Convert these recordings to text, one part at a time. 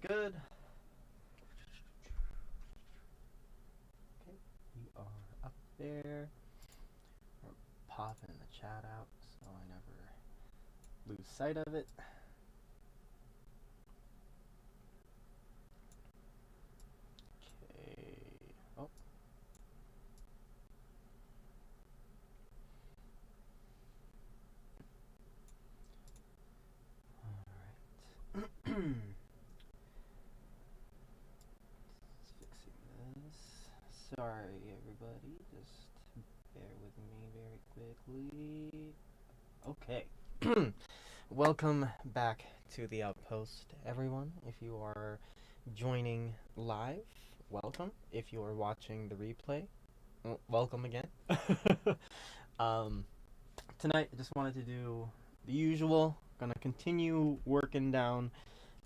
good. Okay, we are up there. We're popping the chat out so I never lose sight of it. Okay. Oh. All right. Fixing this. Sorry, everybody. Just bear with me very quickly. Okay. Welcome back to the Outpost, everyone. If you are joining live, welcome. If you are watching the replay, welcome again. Tonight, I just wanted to do the usual. Gonna continue working down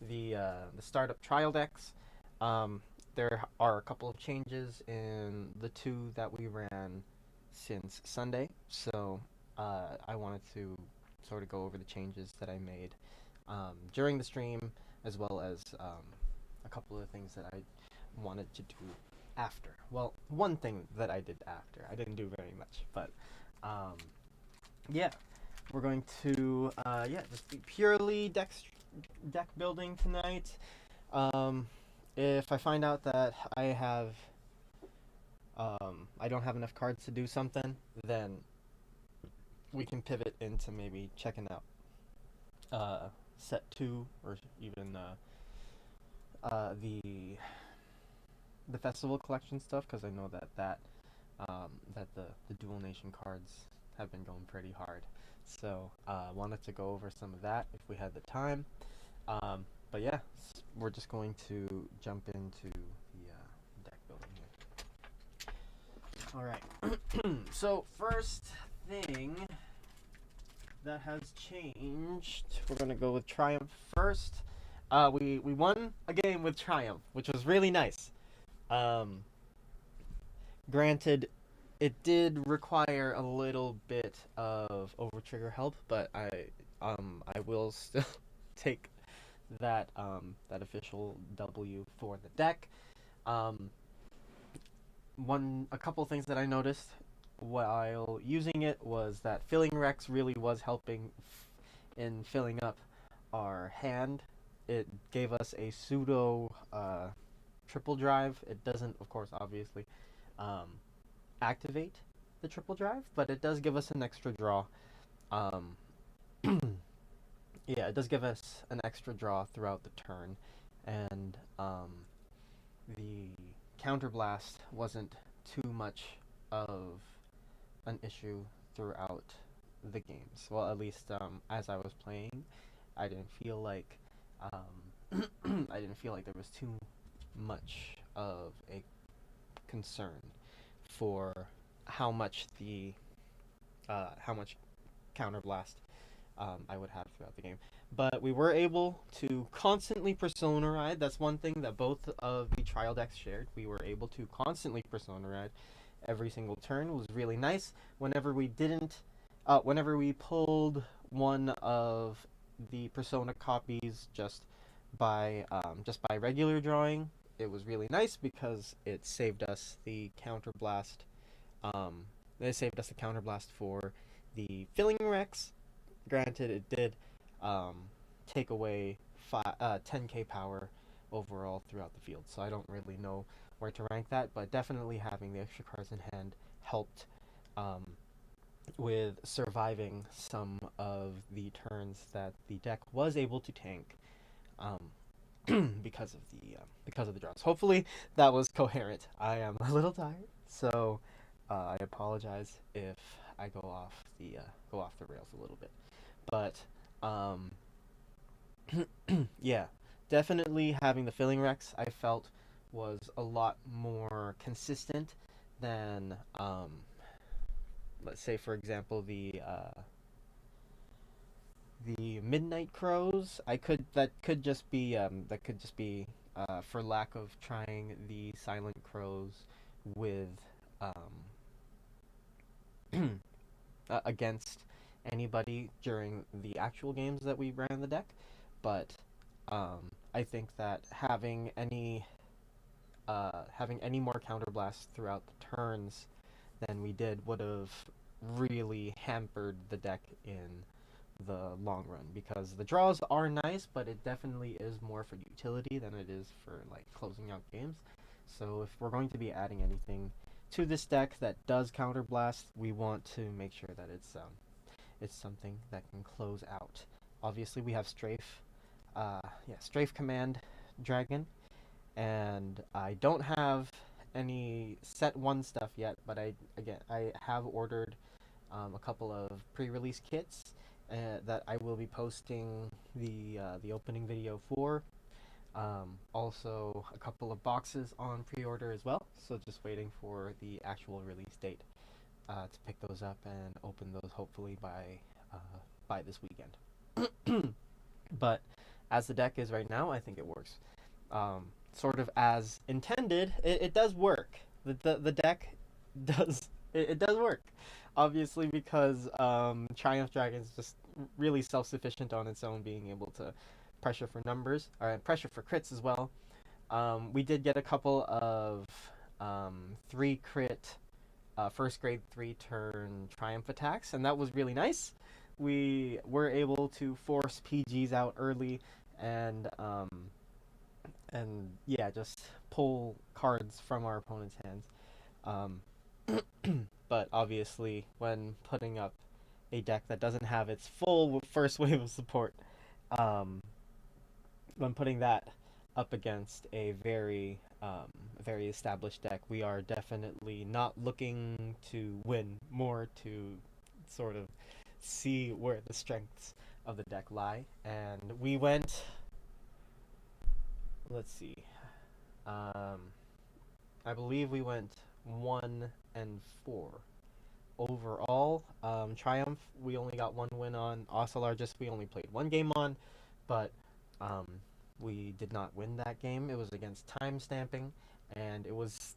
the startup trial decks. There are a couple of changes in the two that we ran since Sunday, so I wanted to sort of go over the changes that I made during the stream, as well as a couple of things that I wanted to do after. Well, one thing that I did after. I didn't do very much, but yeah, we're going to just be purely deck building tonight. If I find out that I don't have enough cards to do something, then we can pivot into maybe checking out set 2 or even the festival collection stuff, because I know that the dual nation cards have been going pretty hard. So wanted to go over some of that if we had the time. But yeah, we're just going to jump into the deck building here. All right. So first thing that has changed, we're gonna go with Triumph first. We won a game with Triumph, which was really nice. Granted, it did require a little bit of overtrigger help, but I will still take that official W for the deck. A couple things that I noticed while using it was that Filling Rex really was helping in filling up our hand. It gave us a pseudo triple drive. It doesn't, of course, obviously activate the triple drive, but it does give us an extra draw. Yeah, it does give us an extra draw throughout the turn, and the counterblast wasn't too much of an issue throughout the games. Well, at least as I was playing, I didn't feel like I didn't feel like there was too much of a concern for how much counterblast I would have throughout the game. But we were able to constantly Persona Ride. That's one thing that both of the trial decks shared. We were able to constantly Persona Ride every single turn. It was really nice. Whenever we pulled one of the Persona copies just by regular drawing, it was really nice because it saved us the counterblast. It saved us the counterblast for the Filling Rex. Granted, it did take away 10k power overall throughout the field, so I don't really know where to rank that, but definitely having the extra cards in hand helped with surviving some of the turns that the deck was able to tank because of the draws. Hopefully that was coherent. I am a little tired, so I apologize if I go off the rails a little bit. But yeah, definitely having the Filling Rex I felt was a lot more consistent than let's say, for example, the Midnight Crows. That could just be for lack of trying the Silent Crows with against anybody during the actual games that we ran the deck. But I think that having any more counterblasts throughout the turns than we did would have really hampered the deck in the long run, because the draws are nice, but it definitely is more for utility than it is for like closing out games. So if we're going to be adding anything to this deck that does counterblast, we want to make sure that it's something that can close out. Obviously, we have Strafe Command Dragon, and I don't have any set one stuff yet, but I have ordered a couple of pre-release kits that I will be posting the opening video for. Also, a couple of boxes on pre-order as well, so just waiting for the actual release date to pick those up and open those hopefully by this weekend. But as the deck is right now, I think it works. Sort of as intended, it does work. The deck it does work. Obviously, because Triumph Dragon is just really self-sufficient on its own, being able to pressure for numbers, or pressure for crits as well. We did get a couple of 3 crit first grade 3 turn Triumph attacks, and that was really nice. We were able to force PGs out early and yeah, just pull cards from our opponent's hands. But obviously, when putting up a deck that doesn't have its full first wave of support, when putting that up against a very established deck, we are definitely not looking to win, more to sort of see where the strengths of the deck lie. And we went, let's see, I believe we went 1-4 overall. Triumph, we only got 1 win on. Ocelargus, we only played 1 game on, but we did not win that game. It was against time stamping, and it was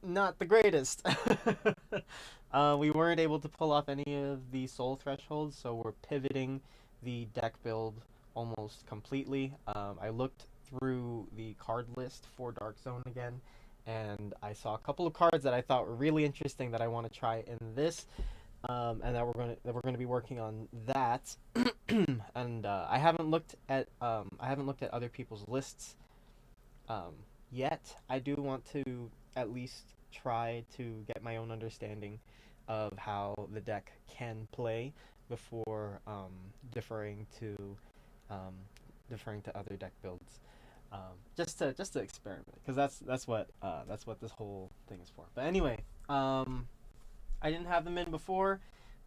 not the greatest. We weren't able to pull off any of the soul thresholds, so we're pivoting the deck build almost completely. I looked through the card list for Dark Zone again, and I saw a couple of cards that I thought were really interesting that I want to try in this, and that we're going to be working on that. And I haven't looked at other people's lists yet. I do want to at least try to get my own understanding of how the deck can play before deferring to other deck builds. Just to experiment, because that's what this whole thing is for. But anyway, I didn't have them in before,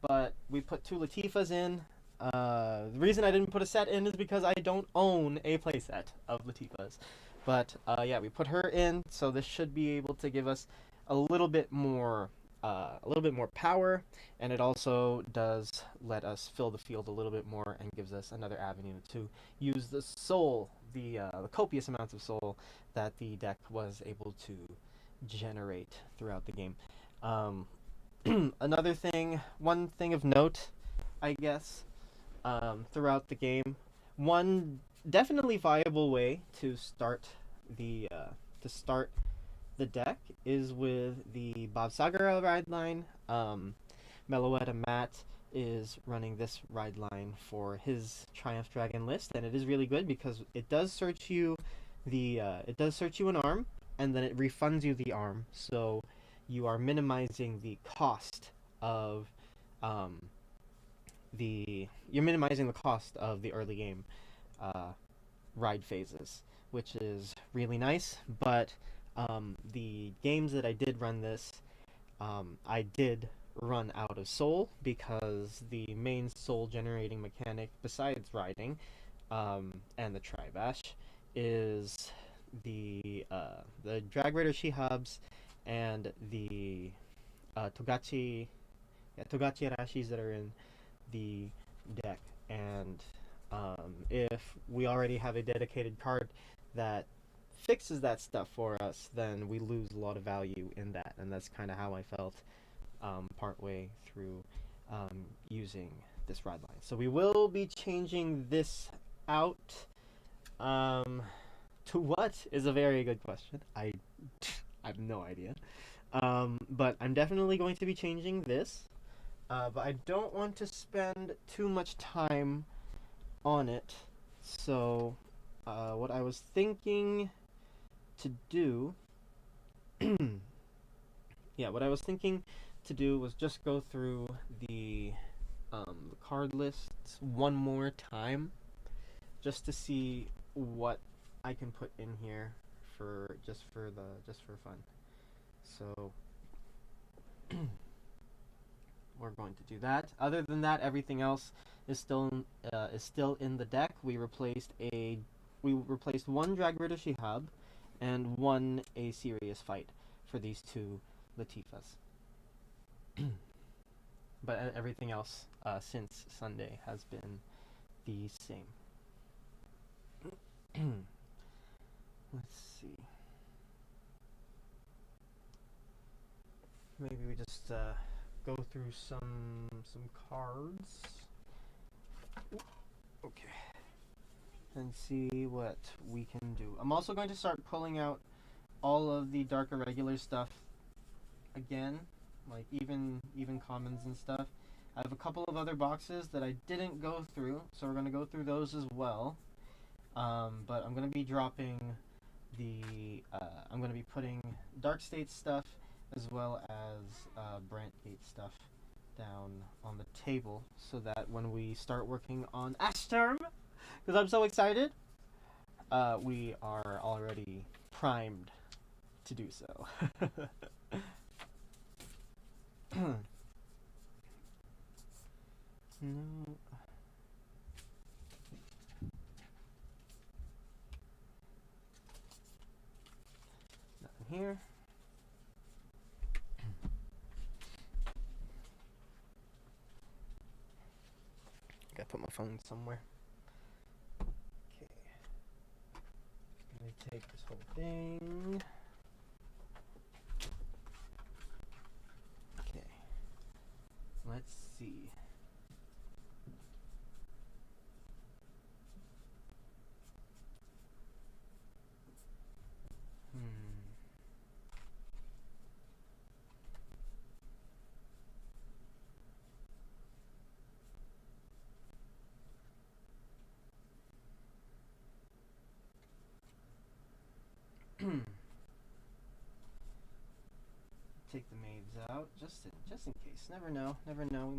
but we put 2 Latifahs in. The reason I didn't put a set in is because I don't own a playset of Latifahs. But yeah, we put her in, so this should be able to give us a little bit more power, and it also does let us fill the field a little bit more and gives us another avenue to use the soul, the copious amounts of soul that the deck was able to generate throughout the game. One thing of note, I guess, throughout the game, one definitely viable way to start the deck is with the Bob Sagara ride line. Meloetta Matt is running this ride line for his Triumph Dragon list, and it is really good because it does search you an arm, and then it refunds you the arm, so you are minimizing the cost of the early game ride phases, which is really nice. But the games that I did run this, I did run out of soul, because the main soul generating mechanic besides riding and the Tribash is the Drag Raider Shihabs and the Togachi Rashis that are in the deck. And if we already have a dedicated card that fixes that stuff for us, then we lose a lot of value in that, and that's kind of how I felt partway through using this ride line. So we will be changing this out Um, to what is a very good question. I have no idea. But I'm definitely going to be changing this. But I don't want to spend too much time on it. So, what I was thinking to do, yeah, what I was thinking to do was just go through the card lists one more time, just to see what I can put in here for just for fun. So we're going to do that. Other than that, everything else is still in the deck. We replaced one Dragritter Shihab and one a serious fight for these two Latifas. But everything else since Sunday has been the same. Let's see. Maybe we just go through some cards. Okay. And see what we can do. I'm also going to start pulling out all of the dark irregular stuff again, like even commons and stuff. I have a couple of other boxes that I didn't go through, so we're going to go through those as well. But I'm going to be dropping I'm going to be putting Dark State stuff as well as Brant Gate stuff down on the table, so that when we start working on Ashterm, because I'm so excited, we are already primed to do so. No. Nothing here. Gotta put my phone somewhere. Okay. Let me take this whole thing. Okay. Let's see. Take the maids out just in case. Never know. Never know. We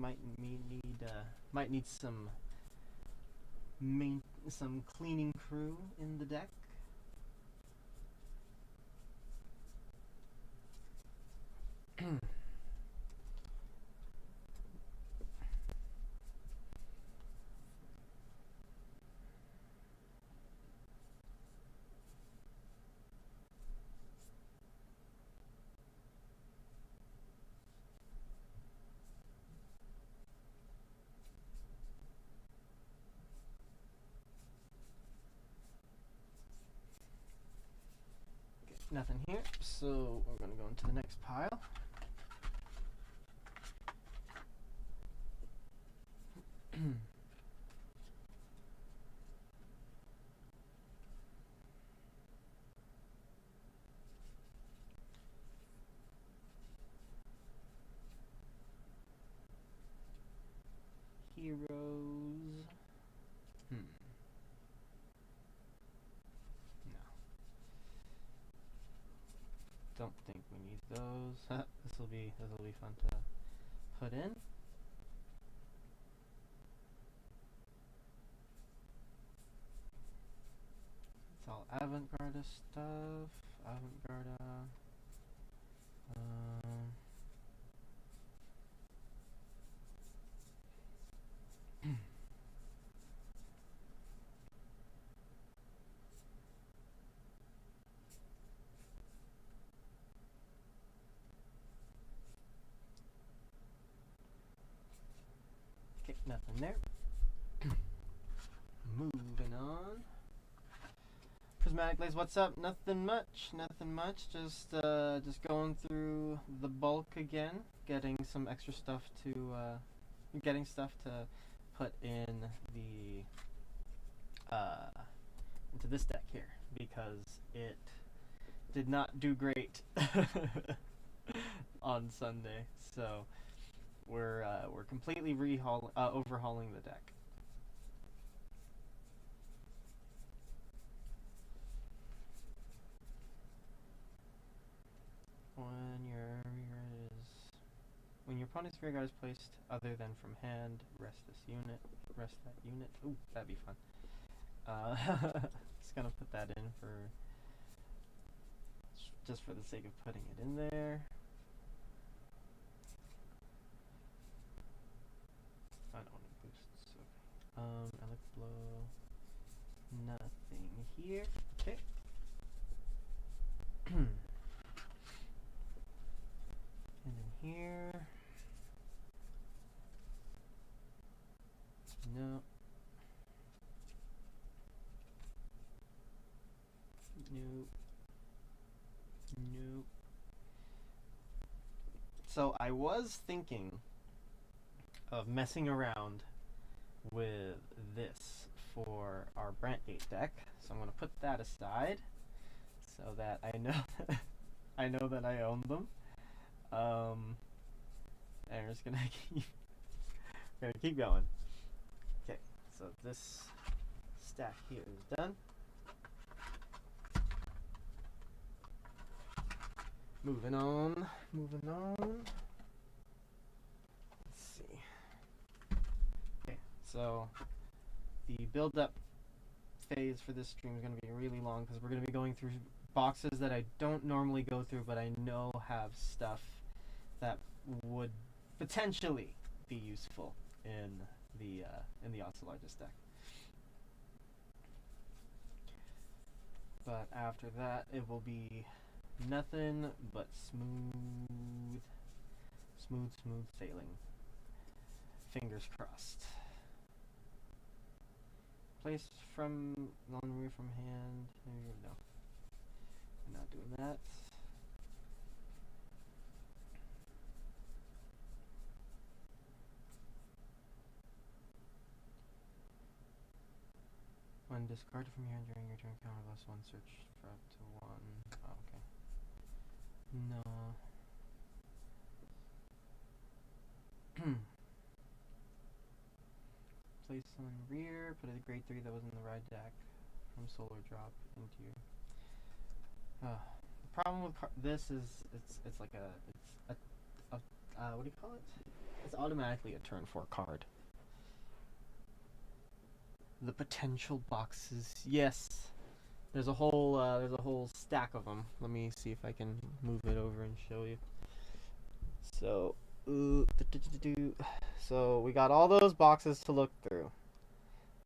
might need some cleaning crew in the deck. Nothing here, so we're going to go into the next pile. Heroes. No. Don't think we need those. This will be fun to put in. It's all Avant-Garde stuff. Avant-Garde. Okay, nothing there. Moving on. Prismatic Blaze, what's up? Nothing much. Just going through the bulk again, getting some extra stuff to put in the into this deck here because it did not do great on Sunday. So we're completely overhauling the deck. When your opponent's rear guard is placed other than from hand, rest that unit. Ooh, that'd be fun. Just gonna put that in just for the sake of putting it in there. I don't want to boost. Okay. Elec blow. Nothing here. Okay. And in here. No. Nope. Nope. So I was thinking of messing around with this for our Brant Gate deck. So I'm going to put that aside so that I know that I own them. And we're just gonna keep going. Okay, so this stack here is done. Moving on. Let's see. Okay, so the build-up phase for this stream is going to be really long because we're going to be going through boxes that I don't normally go through, but I know have stuff that would potentially be useful in the Ocelotus deck. But after that, it will be nothing but smooth sailing. Fingers crossed. Place from non-rear from hand. No, I'm not doing that. When discarded from your hand during your turn, counter +1, search for up to 1. Oh, okay. No. Place on rear, put a grade 3 that was in the ride deck from Solar Drop into your... the problem with this is it's like a what do you call it? It's automatically a turn 4 card. The potential boxes, yes. There's a whole stack of them. Let me see if I can move it over and show you. So, so we got all those boxes to look through,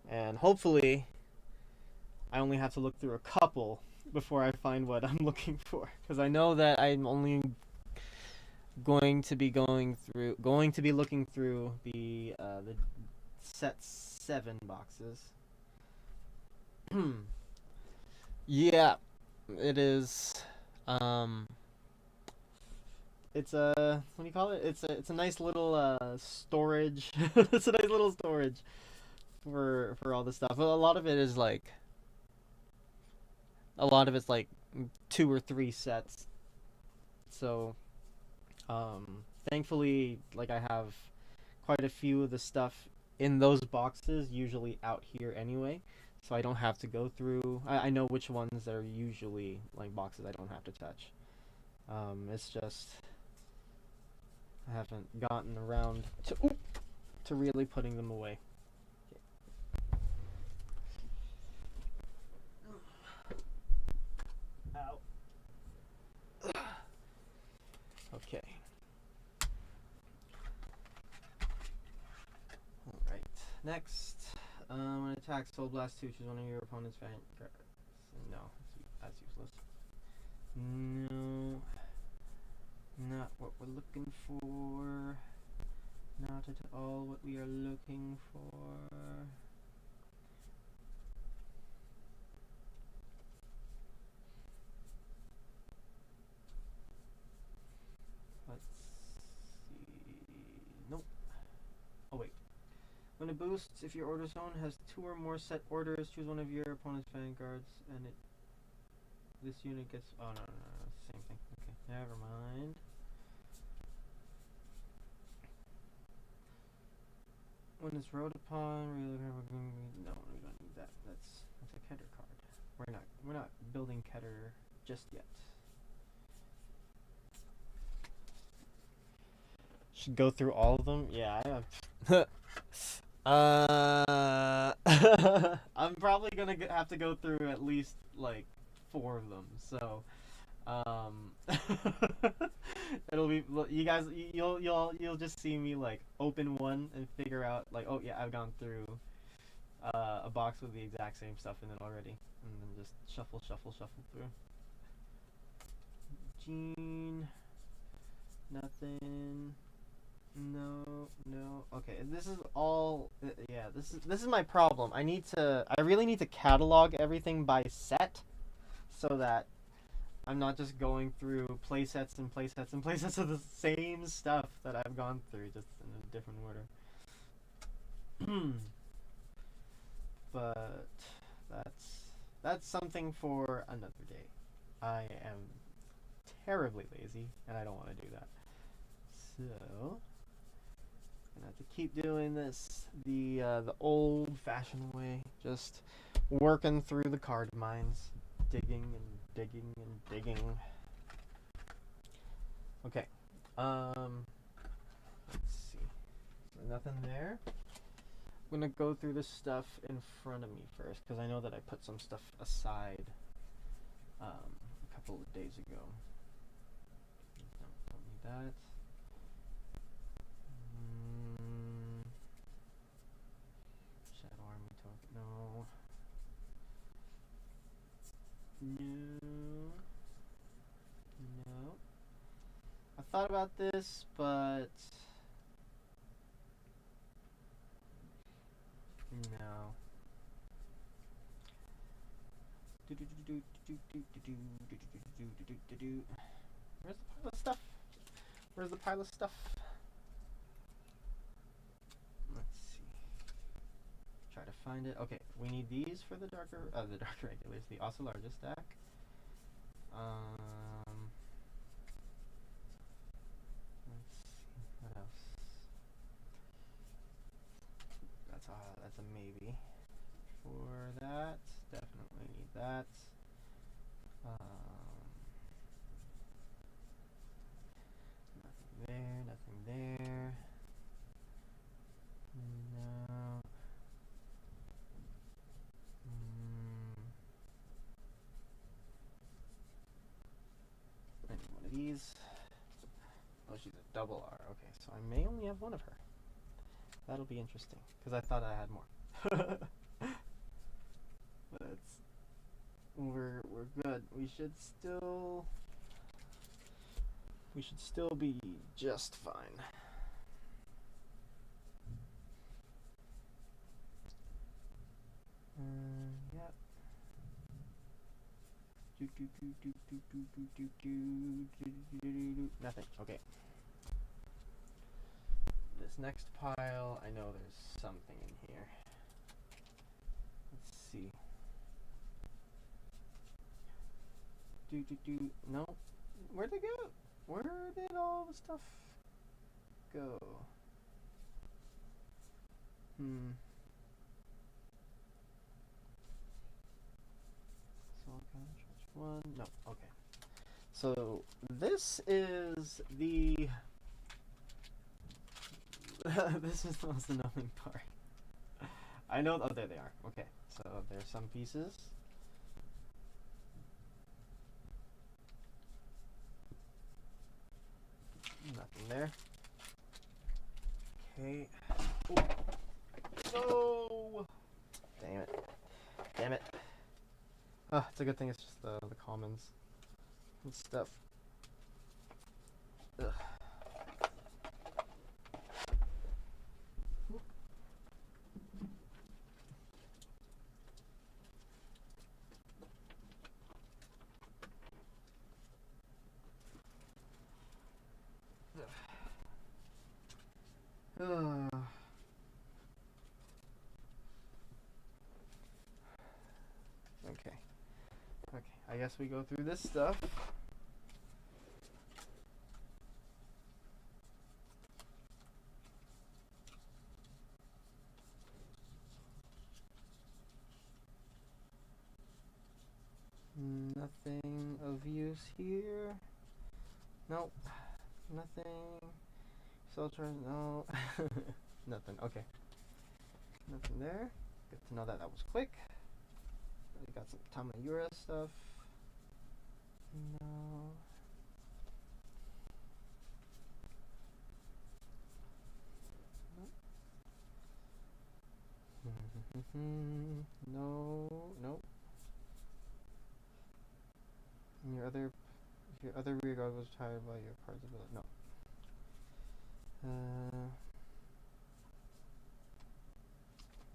and hopefully, I only have to look through a couple before I find what I'm looking for. Because I know that I'm only going to be looking through the set 7 boxes. Yeah, it is. It's a, what do you call it? It's a nice little storage. It's a nice little storage for all this stuff. A lot of it is like, a lot of it's like 2 or 3 sets. So, thankfully, like, I have quite a few of the stuff in those boxes usually out here anyway, so I don't have to go through. I know which ones are usually like boxes I don't have to touch. It's just I haven't gotten around to really putting them away. Ow. Okay. Alright. Next, when attack Soul Blast 2, choose one of your opponent's Vanguard. No, that's useless. No. Not what we're looking for. Not at all what we are looking for. Let's see. Nope. Oh, wait. When it boosts, if your order zone has 2 or more set orders, choose one of your opponent's vanguards, and this unit gets. Oh no, same thing. Okay, never mind. When it's rode upon, no, we don't need that. That's a Keter card. We're not building Keter just yet. Should go through all of them. Yeah, I have. I'm probably gonna have to go through at least like 4 of them. So, it'll be you guys. You'll just see me like open one and figure out like, oh yeah, I've gone through a box with the exact same stuff in it already, and then just shuffle through. Gene, nothing. No. Okay, this is all. Yeah, this is my problem. I really need to catalog everything by set, so that I'm not just going through playsets and playsets and playsets of the same stuff that I've gone through, just in a different order. But that's something for another day. I am terribly lazy, and I don't want to do that. So gonna have to keep doing this the old-fashioned way, just working through the card mines, digging and digging and digging. Okay, let's see. So nothing there. I'm gonna go through this stuff in front of me first, because I know that I put some stuff aside a couple of days ago. Don't need that. Shadow Army token. No. I thought about this, but no. Where's the pile of stuff? Let's see. Try to find it. Okay, we need these for the darker regulars, the also largest stack. Let's see, what else? That's a maybe. For that, definitely need that. Nothing there. No. I need one of these. Oh, she's a double R. Okay, so I may only have one of her. That'll be interesting, because I thought I had more. But we're good. We should still be just fine. Yep. Nothing. Okay. This next pile, I know there's something in here. Let's see. No. Where'd it go? Where did all the stuff go? One. No. Okay. So this is the this is the most annoying part. I know. Oh, there they are. Okay. So there's some pieces. Nothing there. Okay. No. Damn it. Oh, it's a good thing it's just the commons and stuff. Ugh. I guess we go through this stuff. Nothing of use here. Nope. Nothing. Filter, no. Nothing. Okay. Nothing there. Good to know that that was quick. We got some Tamayura stuff. No. No. Nope. And your other rear guard was tied by your parts ability. No.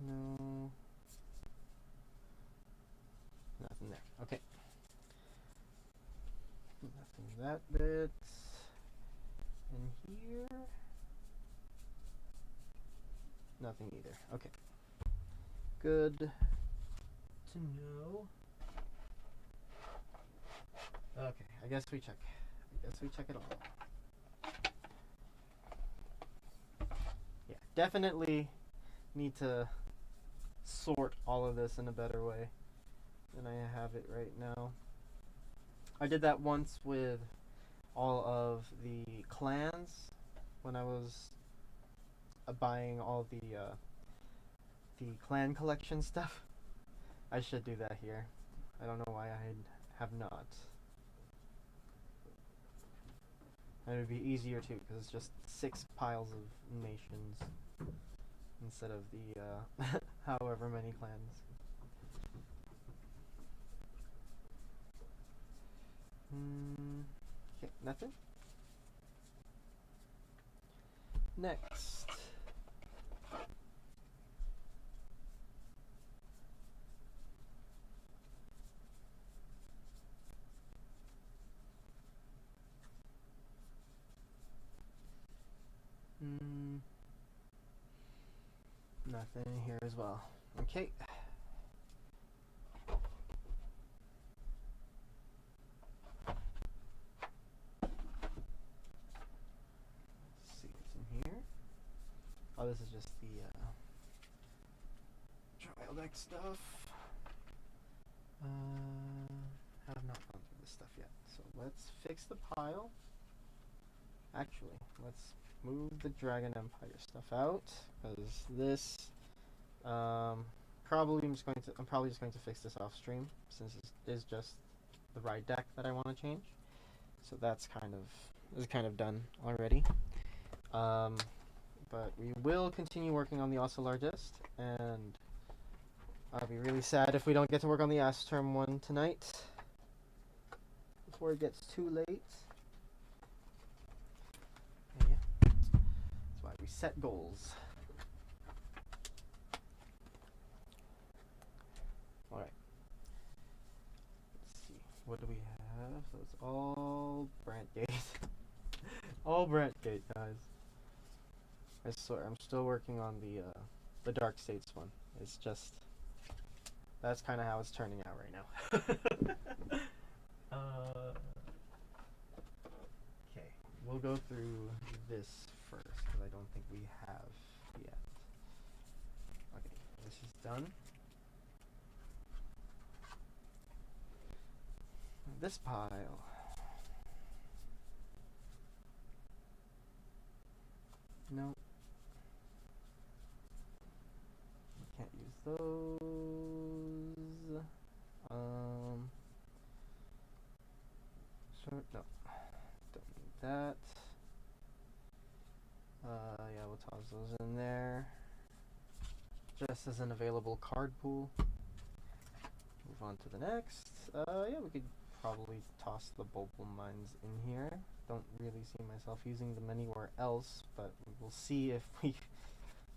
No. Nothing there. Okay. Nothing that bit. And here. Nothing either. Okay. Good to know. Okay, I guess we check it all. Yeah, definitely need to sort all of this in a better way than I have it right now. I did that once with all of the clans when I was buying all the clan collection stuff. I should do that here. I don't know why I have not. And it would be easier too, because it's just 6 piles of nations instead of the however many clans. Okay, nothing. Next. Nothing here as well. Okay. Let's see what's in here. Oh, this is just the trial deck stuff. Have not gone through this stuff yet. So let's fix the pile. Actually, let's move the Dragon Empire stuff out, because this I'm probably just going to fix this off stream, since it is just the ride deck that I want to change. So that's kind of done already. But we will continue working on the Ocelargist, and I'll be really sad if we don't get to work on the Asterm one tonight before it gets too late. Yeah. That's why we set goals. Alright. Let's see. What do we have? So it's all Brantgate. All Brantgate, guys. I swear, I'm still working on the Dark States one. It's just, that's kind of how it's turning out right now. Okay, we'll go through this first, because I don't think we have yet. Okay, this is done. This pile. Nope. Can't use those. Sure, no. Don't need that. Yeah, we'll toss those in there. Just as an available card pool. Move on to the next. Yeah, we could probably toss the Bulbul Mines in here. Don't really see myself using them anywhere else, but we'll see if we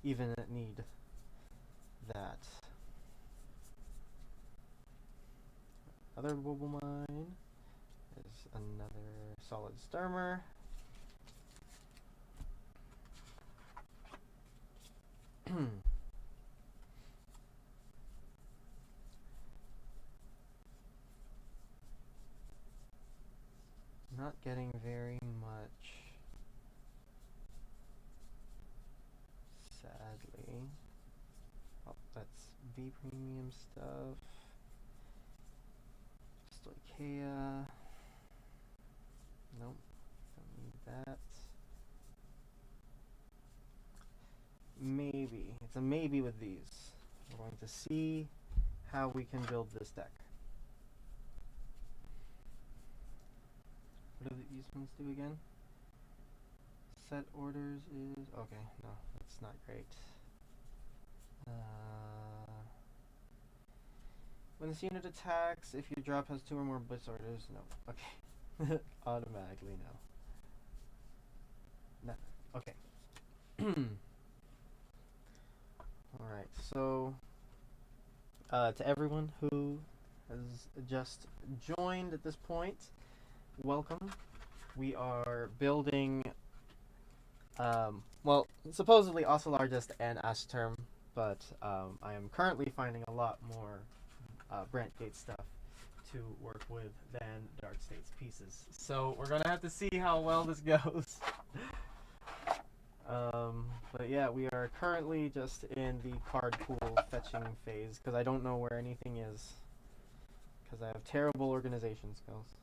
even need that. Another Bulbul Mine. There's another Solid Sturmer. not getting very much, sadly. Oh, that's V premium stuff. Stoicheia. Nope, don't need that. Maybe. It's a maybe with these. We're going to see how we can build this deck. What do these ones do again? Set orders is... okay, no, that's not great. When this unit attacks, if your drop has 2 or more blitz orders, no. Okay. Automatically no. No. Okay. Alright, so to everyone who has just joined at this point, welcome. We are building, well, supposedly Ocelargist and Ashterm, but I am currently finding a lot more Brentgate stuff to work with than Dark States pieces. So we're gonna have to see how well this goes. But yeah, we are currently just in the card pool fetching phase because I don't know where anything is because I have terrible organization skills.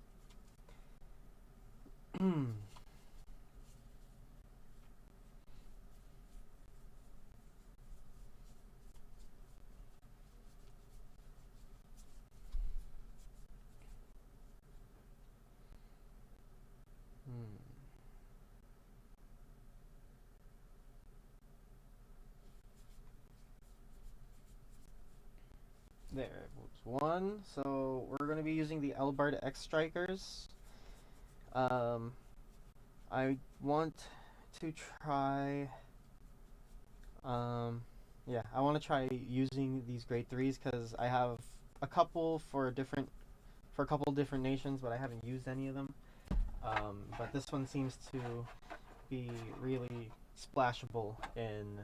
There was one. So we're going to be using the Elbard X Strikers. I want to try... yeah, I want to try using these grade 3s because I have a couple for a couple different nations, but I haven't used any of them. But this one seems to be really splashable in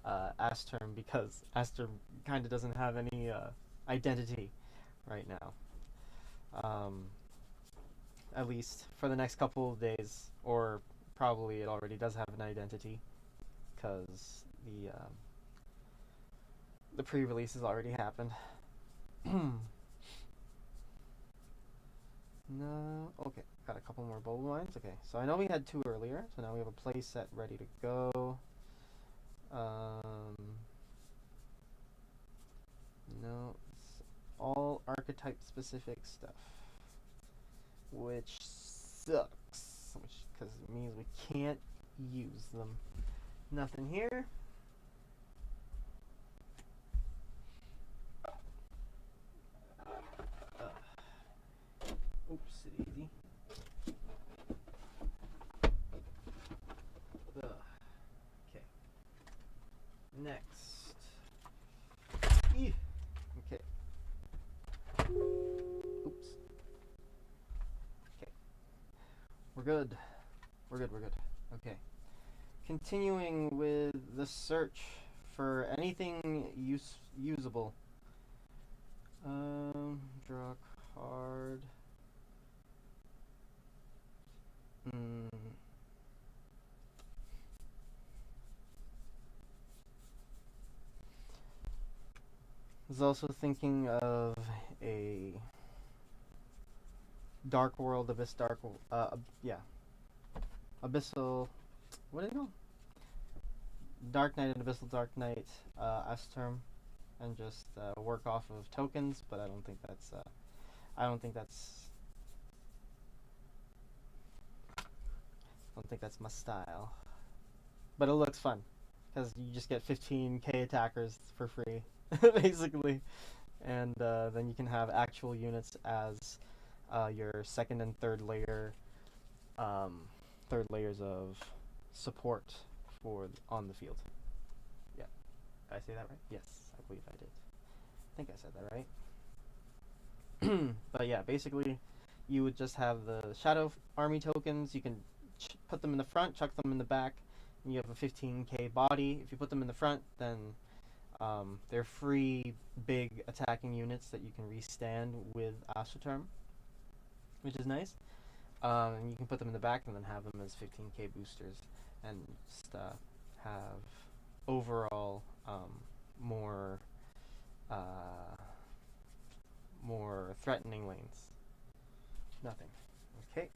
Ashterm because Ashterm kind of doesn't have any identity right now. At least for the next couple of days, or probably it already does have an identity because the pre-release has already happened. No, okay, got a couple more bulb lines. Okay, so I know we had 2 earlier, so now we have a play set ready to go. No, it's all archetype specific stuff, which sucks, because it means we can't use them. Nothing here. Oops, daisy. Okay. Next. Okay. Oops. Okay. We're good. We're good. Okay. Continuing with the search for anything usable. Draw a card. I was also thinking of a Dark World, yeah. Abyssal, what is it called? Dark Knight and Abyssal Dark Knight, Ashterm, and just work off of tokens, but I don't think that's my style. But it looks fun, because you just get 15k attackers for free, basically. And then you can have actual units as your second and third layers of support on the field. Yeah. Did I say that right? Yes, I believe I did. I think I said that right. But yeah, basically, you would just have the Shadow Army tokens. You can put them in the front, chuck them in the back, and you have a 15k body. If you put them in the front, then they're free big attacking units that you can restand with Ashterm, which is nice. And you can put them in the back and then have them as 15k boosters, and just have overall more more threatening lanes. Nothing. Okay.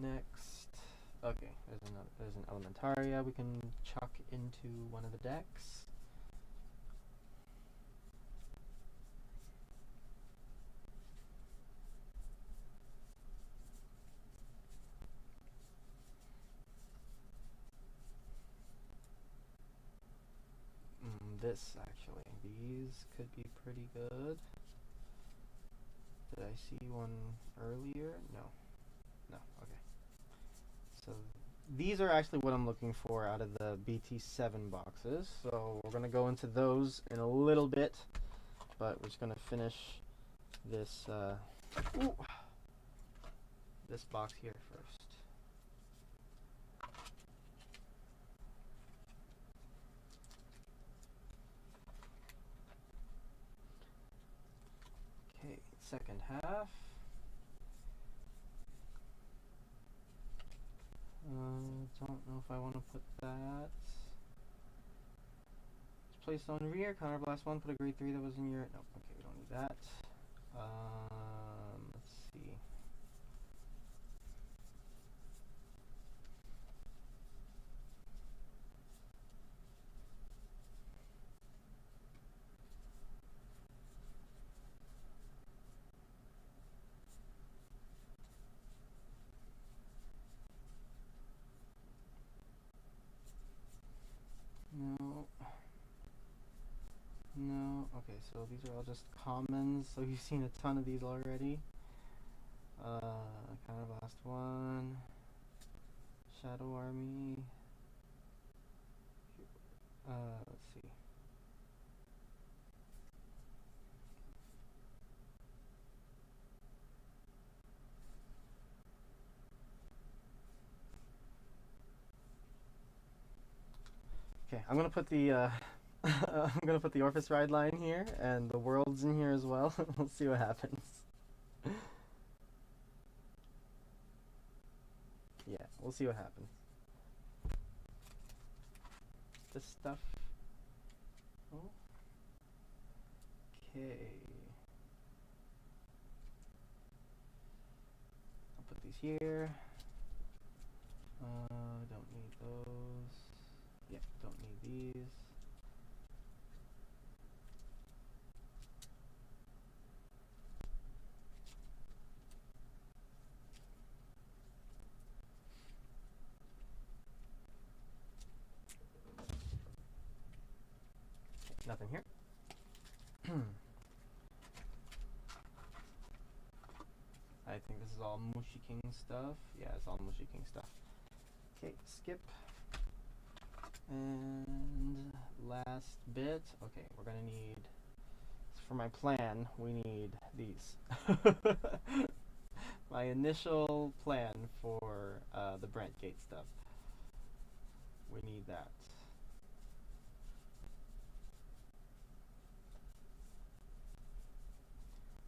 Next. Okay, there's an Elementaria we can chuck into one of the decks. This actually, these could be pretty good. Did I see one earlier? No. No, okay. So these are actually what I'm looking for out of the BT7 boxes. So we're going to go into those in a little bit, but we're just going to finish this this box here first. Okay, second half. Don't know if I want to put that. It's placed on rear. Counterblast 1. Put a grade 3 that was in your. No, okay, we don't need that. Let's see. No. No. Okay, so these are all just commons. So you've seen a ton of these already. Counterblast 1. Shadow Army. Let's see. Okay, I'm gonna put the I'm gonna put the Orphis Ride line here and the Worlds in here as well. We'll see what happens. Yeah, we'll see what happens. This stuff. Oh. Okay. I'll put these here. Don't need those. Yeah, don't need these. Okay, nothing here. I think this is all Mushi King stuff. Yeah, it's all Mushi King stuff. Okay, skip. And last bit. Okay, we're gonna need, for my plan, we need these. My initial plan for the Brent Gate stuff. We need that.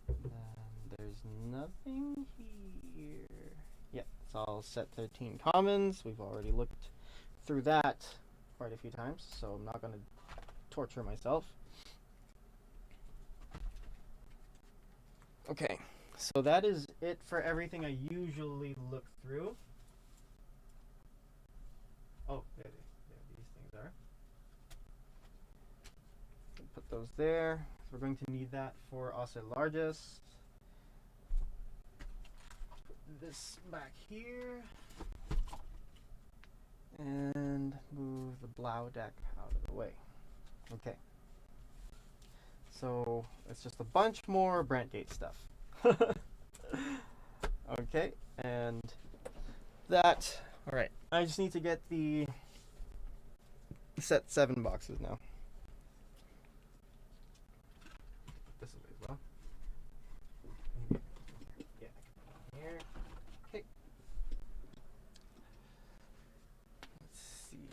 And there's nothing here. Yep, it's all set 13 commons. We've already looked through that quite a few times, so I'm not going to torture myself. Okay, so that is it for everything I usually look through. Oh, there these things are. Put those there. We're going to need that for Osse Largest. Put this back here. And move the Blau deck out of the way. Okay. So it's just a bunch more Brent Gate stuff. Okay, and that. All right. I just need to get the set 7 boxes now. This way as well. Yeah. Here. Okay. Let's see.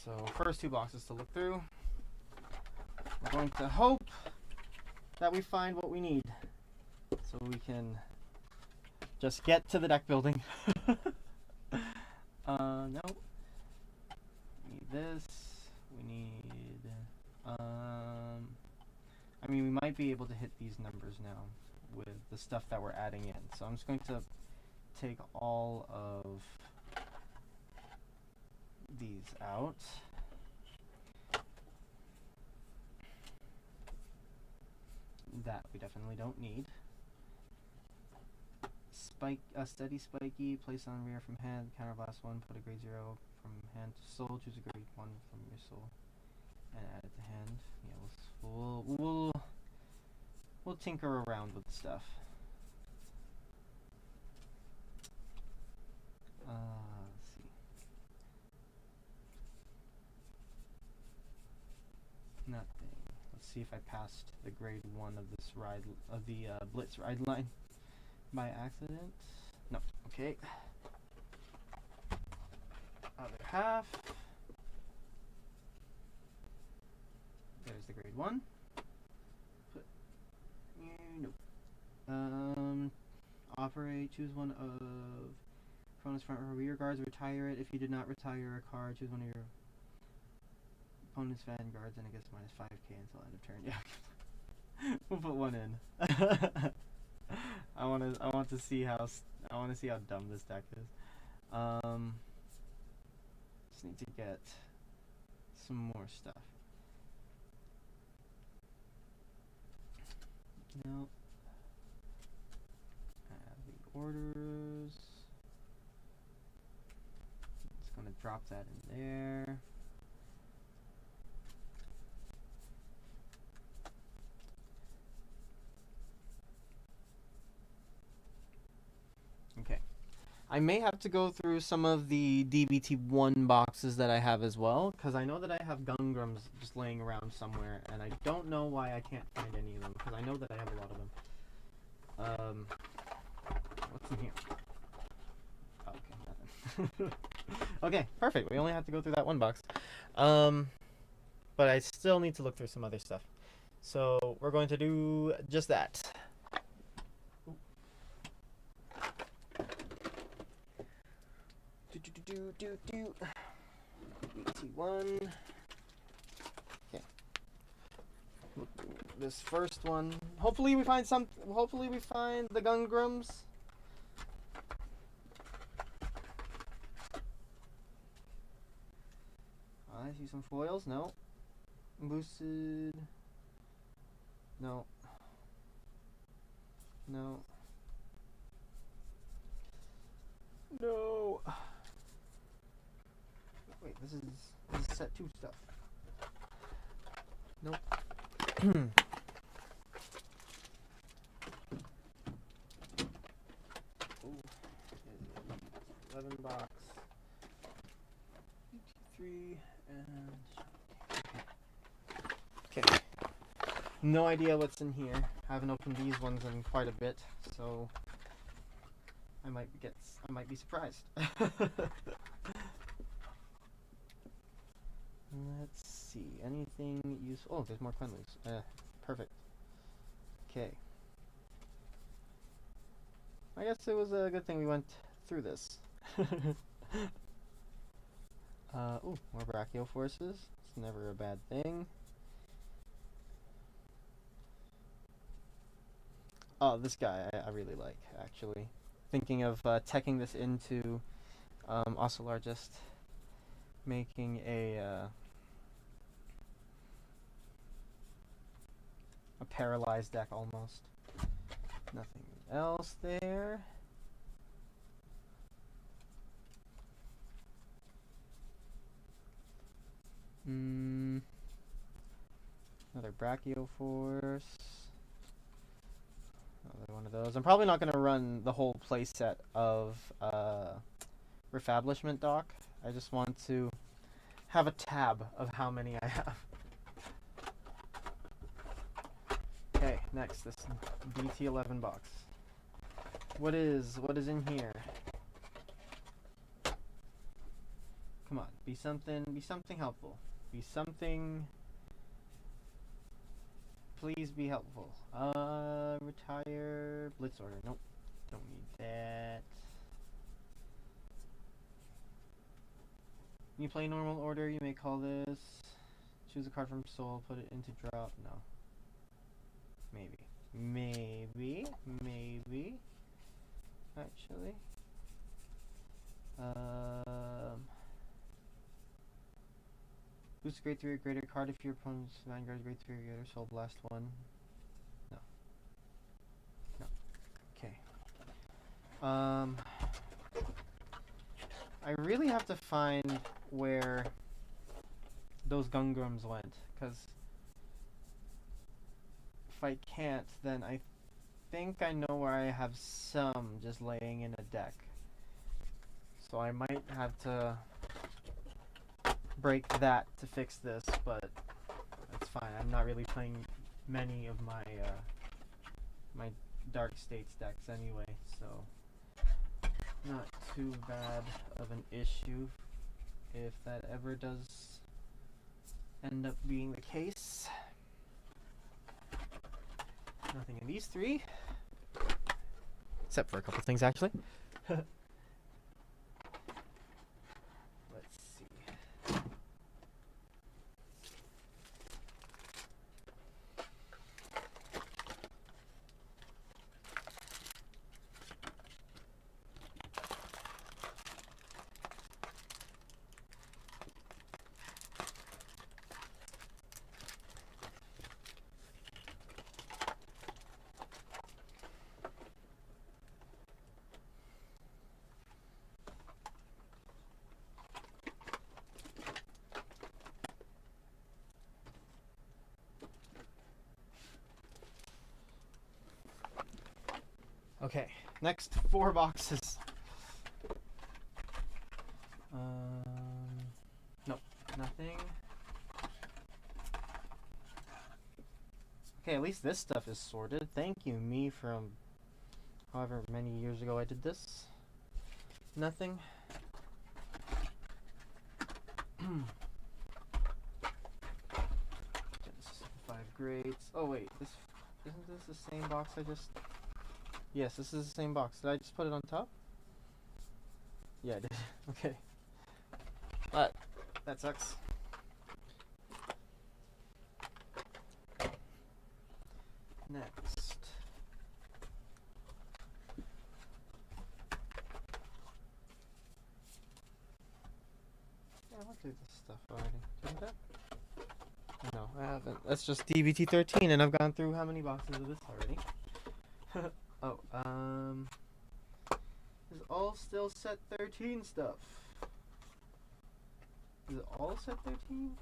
So first 2 boxes to look through. We're going to hope that we find what we need, so we can just get to the deck building. No. We need this. We need, I mean, we might be able to hit these numbers now with the stuff that we're adding in. So I'm just going to take all of these out. That we definitely don't need. Steady spiky, place on rear from hand, counterblast 1, put a grade 0 from hand to soul, choose a grade 1 from your soul, and add it to hand. Yeah, we'll tinker around with stuff. Let's see. Nothing. Let's see if I passed the grade 1 of this ride, of the Blitz ride line by accident. No. Okay. Other half. There's the grade 1. Put. Nope. Operate. Choose one of opponent's front or rear guards. Retire it. If you did not retire a card, choose one of your opponent's vanguards, and it gets minus 5k until end of turn. Yeah. We'll put 1 in. I want to see how dumb this deck is. Just need to get some more stuff. No. Add the orders. Just gonna drop that in there. Okay. I may have to go through some of the DBT1 boxes that I have as well, because I know that I have Gungrams just laying around somewhere, and I don't know why I can't find any of them, because I know that I have a lot of them. What's in here? Oh, okay, nothing. Okay, perfect. We only have to go through that 1 box. But I still need to look through some other stuff. So we're going to do just that. BT1. Okay. This first one. Hopefully we find some. Hopefully we find the Gungrams. I see some foils. No. Boosted. No. No. No. Wait, this is set 2 stuff. Nope. Ooh, 11 box. 3 and okay. No idea what's in here. I haven't opened these ones in quite a bit, so I might be surprised. Let's see. Anything useful? Oh, there's more Quenlus. Perfect. Okay. I guess it was a good thing we went through this. Ooh, more brachial forces. It's never a bad thing. Oh, this guy I really like, actually. Thinking of teching this into Ocelot, just making a paralyzed deck almost. Nothing else there. Another Brachio Force. Another one of those. I'm probably not going to run the whole playset of Refablishment Dock. I just want to have a tab of how many I have. Okay, next, this BT11 box. What is in here? Come on, Be something helpful. Be something. Please be helpful. Retire. Blitz order. Nope. Don't need that. When you play normal order, you may call this. Choose a card from soul, put it into drop. No. Maybe. Actually. Boost grade 3 or greater card if your opponent's Vanguard grade 3 or greater, soul blast 1. No. Okay. I really have to find where those Gungrams went, because if I can't, then I think I know where I have some just laying in a deck. So I might have to break that to fix this, but that's fine. I'm not really playing many of my my Dark States decks anyway, so not too bad of an issue if that ever does end up being the case. Nothing in these three, except for a couple things actually. Let's see. Okay, next 4 boxes. Nope, nothing. Okay, at least this stuff is sorted. Thank you, me, from however many years ago I did this. Nothing. Genesis 5 grades. Oh wait, this isn't this the same box I just... Yes, this is the same box. Did I just put it on top? Yeah, I did. Okay. But that sucks. Next. Yeah, I went through this stuff already. Didn't I? No, I haven't. That's just DBT 13, and I've gone through how many boxes of this already? Oh, is all still set 13 stuff? Is it all set 13?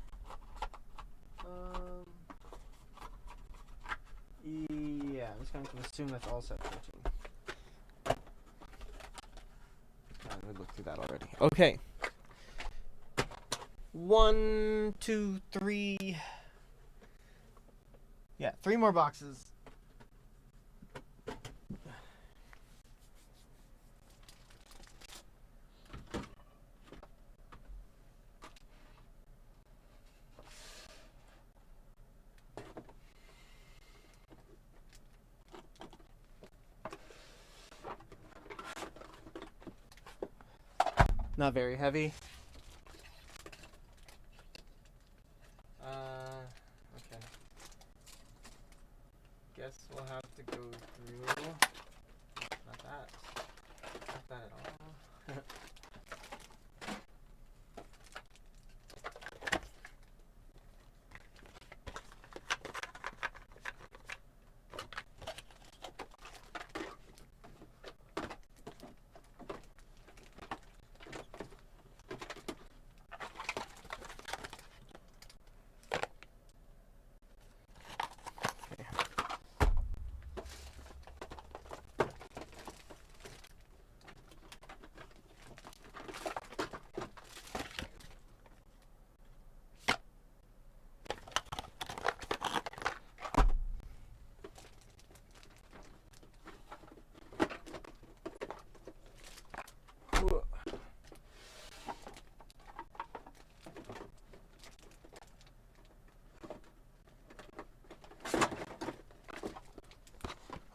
Yeah, I'm just going to assume that's all set 13. I looked through that already. Okay. 1, 2, 3. Yeah, 3 more boxes. Not very heavy. Okay. Guess we'll have to go through. Not that. Not that at all.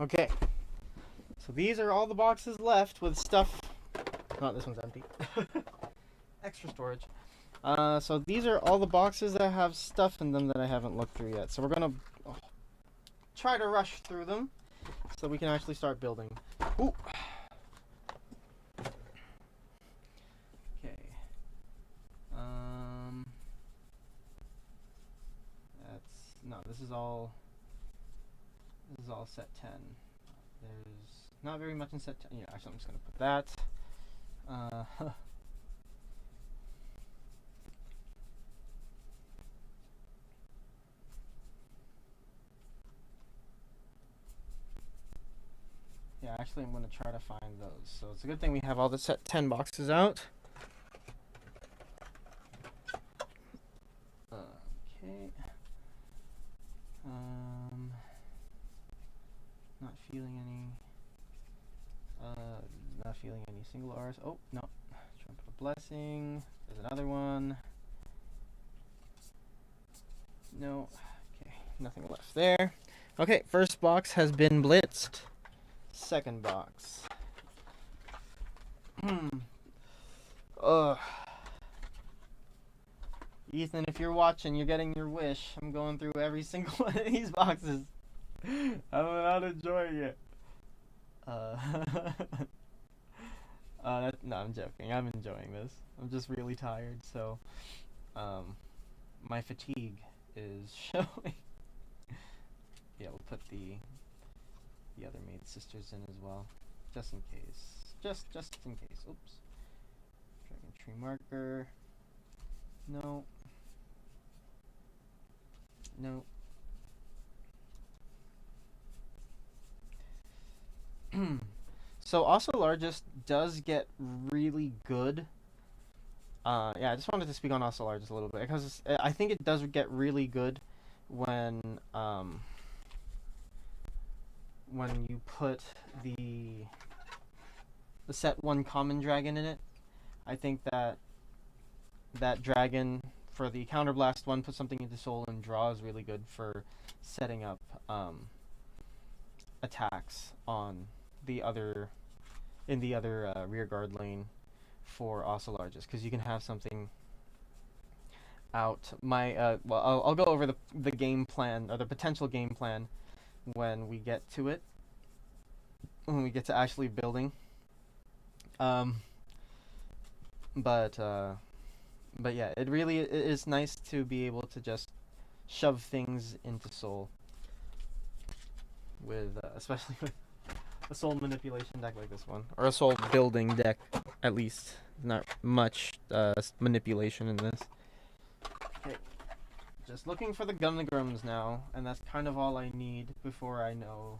Okay. So these are all the boxes left with stuff. No, this one's empty. Extra storage. So these are all the boxes that have stuff in them that I haven't looked through yet. So we're gonna try to rush through them so we can actually start building. Ooh. Okay. This is all set 10. There's not very much in set 10. Yeah, actually I'm just gonna put that. Yeah, actually I'm gonna try to find those. So it's a good thing we have all the set 10 boxes out. Okay. Not feeling any single R's. Oh, no. Trumpet of Blessing. There's another one. No. Okay, nothing left there. Okay, first box has been blitzed. Second box. Ethan, if you're watching, you're getting your wish. I'm going through every single one of these boxes. I'm not enjoying it. No, I'm joking. I'm enjoying this. I'm just really tired, so my fatigue is showing. Yeah, we'll put the other maid sisters in as well, just in case. Just in case. Oops. Dragon tree marker. No. No. So also Largest does get really good. Yeah, I just wanted to speak on also Largest a little bit because I think it does get really good when you put the set 1 common dragon in it. I think that dragon for the counterblast one puts something into soul and draw is really good for setting up attacks on the other rear guard lane for also Largest, because you can have something out. Well, I'll go over the game plan, or the potential game plan, when we get to it, when we get to actually building. But yeah, it is nice to be able to just shove things into soul with especially with a soul manipulation deck like this one, or a soul building deck at least. Not much manipulation in this. Okay, just looking for the Gunagrams now, and that's kind of all I need before I know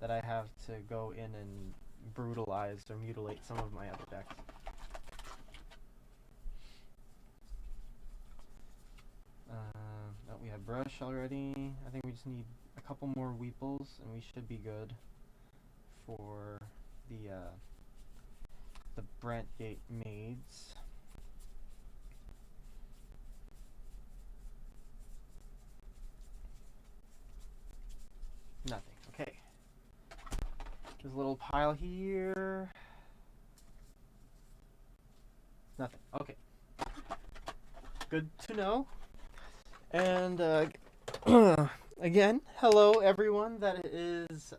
that I have to go in and brutalize or mutilate some of my other decks. Oh, we have Brush already. I think we just need a couple more Weeples, and we should be good for the Brantgate Maids. Nothing. Okay. There's a little pile here. Nothing. Okay. Good to know. And again, hello everyone that is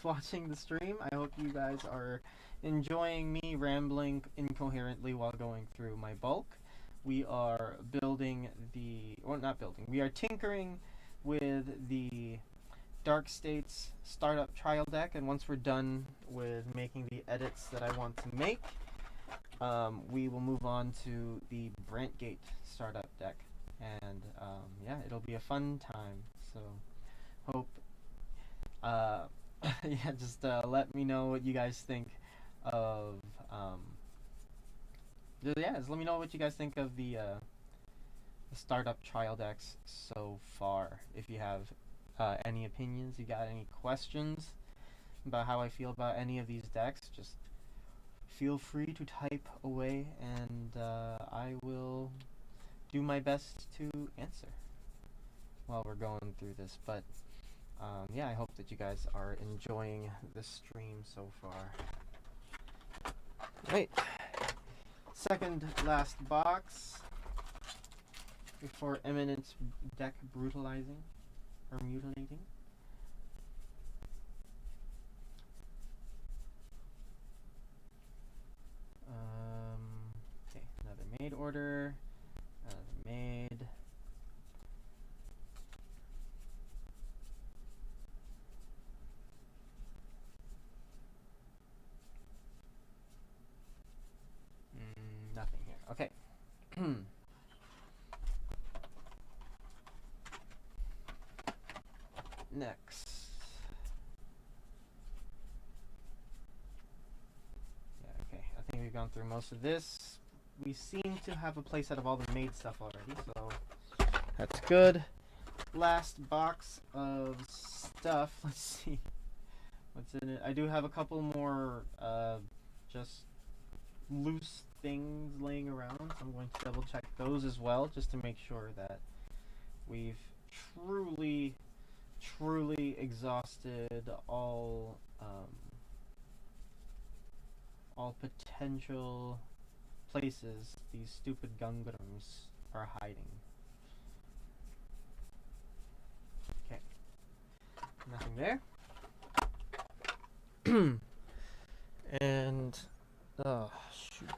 watching the stream. I hope you guys are enjoying me rambling incoherently while going through my bulk. We are building we are tinkering with the Dark States startup trial deck, and once we're done with making the edits that I want to make, we will move on to the Brantgate startup deck. And yeah, it'll be a fun time. So hope yeah, just let me know what you guys think of just let me know what you guys think of the startup trial decks so far. If you have any opinions, you got any questions about how I feel about any of these decks, just feel free to type away, and I will do my best to answer while we're going through this. But Yeah, I hope that you guys are enjoying the stream so far. Right. Second last box before imminent deck brutalizing or mutilating. Okay, another made order, another made. Nothing here. Okay. Next. Yeah, okay. I think we've gone through most of this. We seem to have a playset of all the made stuff already, so that's good. Last box of stuff. Let's see what's in it. I do have a couple more just loose things laying around, so I'm going to double check those as well, just to make sure that we've truly exhausted all potential places these stupid Gungams are hiding. Okay, nothing there. And oh shoot.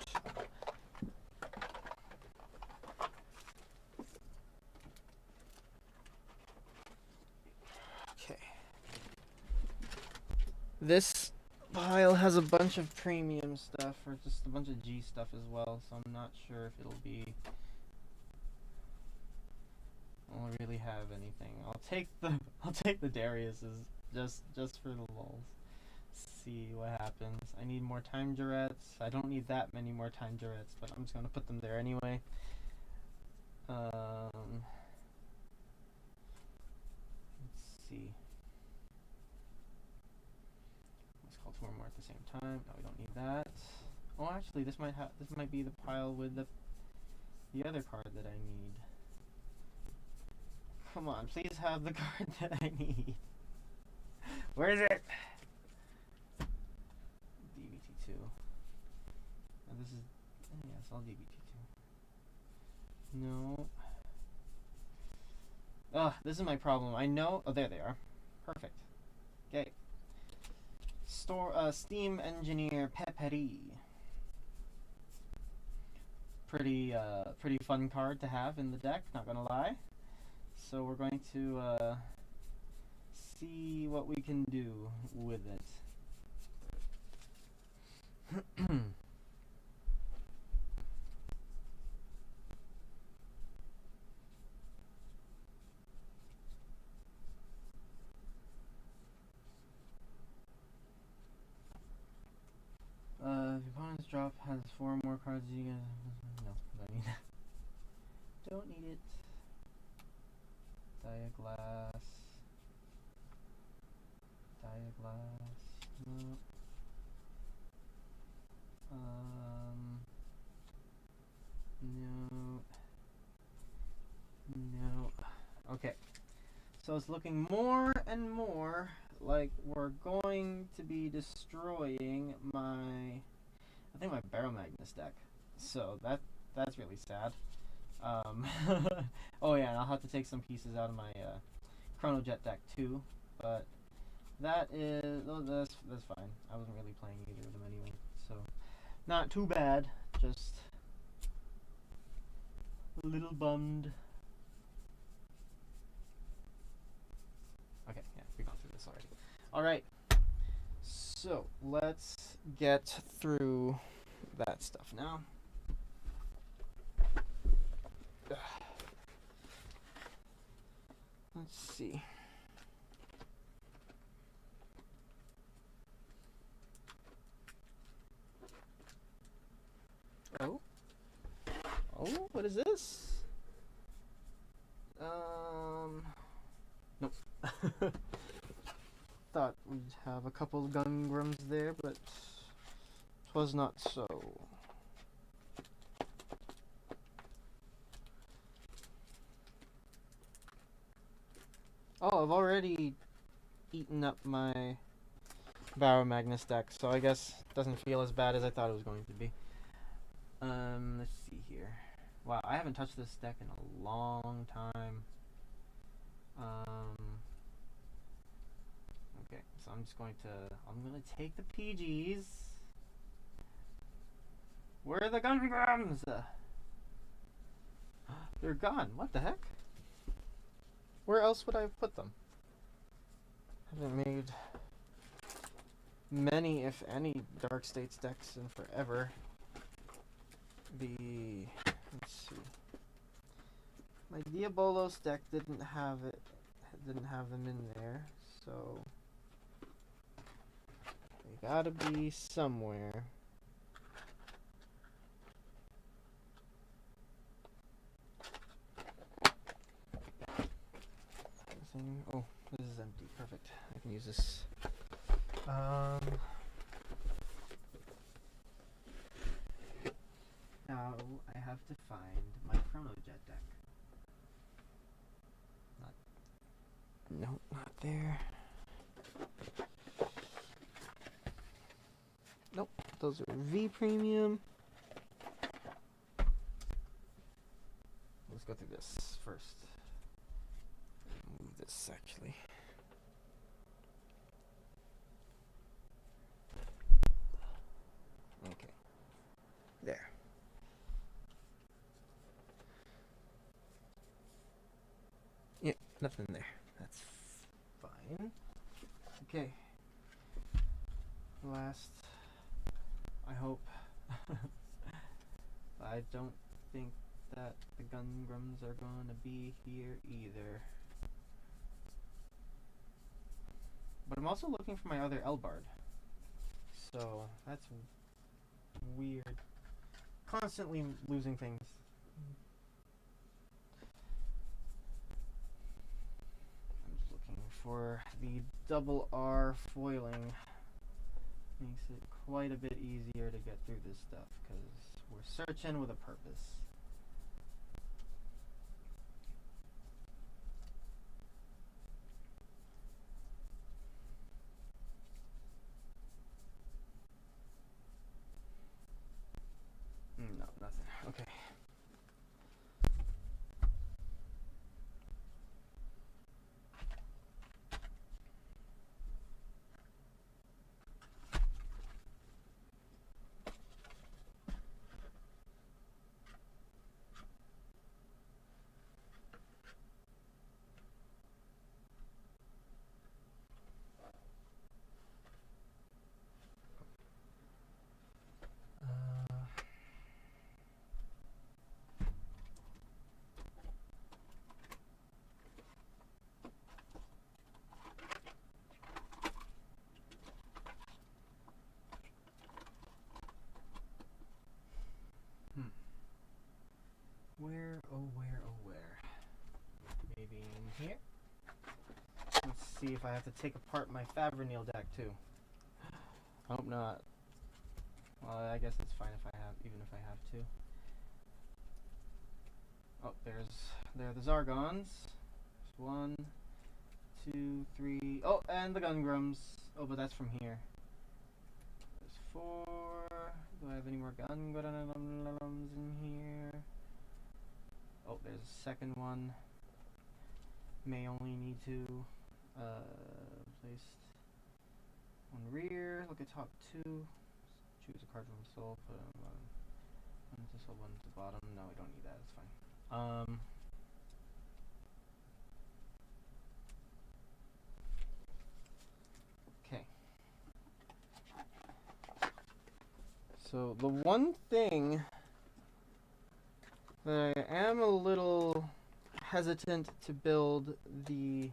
Okay. This pile has a bunch of premium stuff, or just a bunch of G stuff as well, so I'm not sure if it'll be... I don't really have anything. I'll take the Darius's just for the lulz. See what happens. I need more time durets. I don't need that many more time durets, but I'm just gonna put them there anyway. Let's see. Let's call two or more at the same time. No, we don't need that. Oh, actually, this might be the pile with the other card that I need. Come on, please have the card that I need. Where is it? DBT2. Oh, this is... yeah, it's all DBT2. No. Ugh, this is my problem. I know... oh, there they are. Perfect. Okay. Steam Engineer Peperi. Pretty fun card to have in the deck, not gonna lie. So we're going to see what we can do with it. If your opponent's drop has 4 more cards, you can... no, don't need that. Don't need it. Diaglass. No. No. Okay. So it's looking more and more like we're going to be destroying my... I think my Barrel Magnus deck. So that's really sad. Oh yeah, and I'll have to take some pieces out of my Chrono Jet deck too, but that's fine. I wasn't really playing either of them anyway, so not too bad. Just a little bummed. Okay, yeah, we've gone through this already. All right, so let's get through that stuff now. Let's see. Oh, what is this? Nope. Thought we'd have a couple Gungrams there, but 'twas not so. Oh, I've already eaten up my Barrow Magnus deck, so I guess it doesn't feel as bad as I thought it was going to be. Let's see here. Wow, I haven't touched this deck in a long time. Okay, so I'm gonna take the PGs. Where are the Gungrams? They're gone. What the heck? Where else would I have put them? Haven't made many, if any, Dark States decks in forever. Let's see. My Diabolos deck didn't have them in there, so they gotta be somewhere. Oh, this is empty. Perfect. I can use this. Now I have to find my Chronojet deck. Not there. Nope, those are V Premium. Let's go through this first. Move this actually. Okay. There. Yeah, nothing there. That's fine. Okay. Last, I hope. I don't think that the Gungrams are gonna be here either. But I'm also looking for my other Elbard. So that's weird. Constantly losing things. I'm just looking for the double R foiling. Makes it quite a bit easier to get through this stuff because we're searching with a purpose. No, nothing. Okay. Where, oh where? Maybe in here? Let's see if I have to take apart my Favrenil deck too. I hope not. Well, I guess it's fine if I have, even if I have to. Oh, there are the Zargons. There's 1, 2, 3. Oh, and the Gungrams. Oh, but that's from here. There's 4. Do I have any more Gungrams in here? Oh, there's a second one. May only need to place on rear. Look at top 2. Choose a card from the soul. Put it on the bottom. One to soul, one to the bottom. No, we don't need that. It's fine. Okay. So the one thing that I am a little hesitant to build the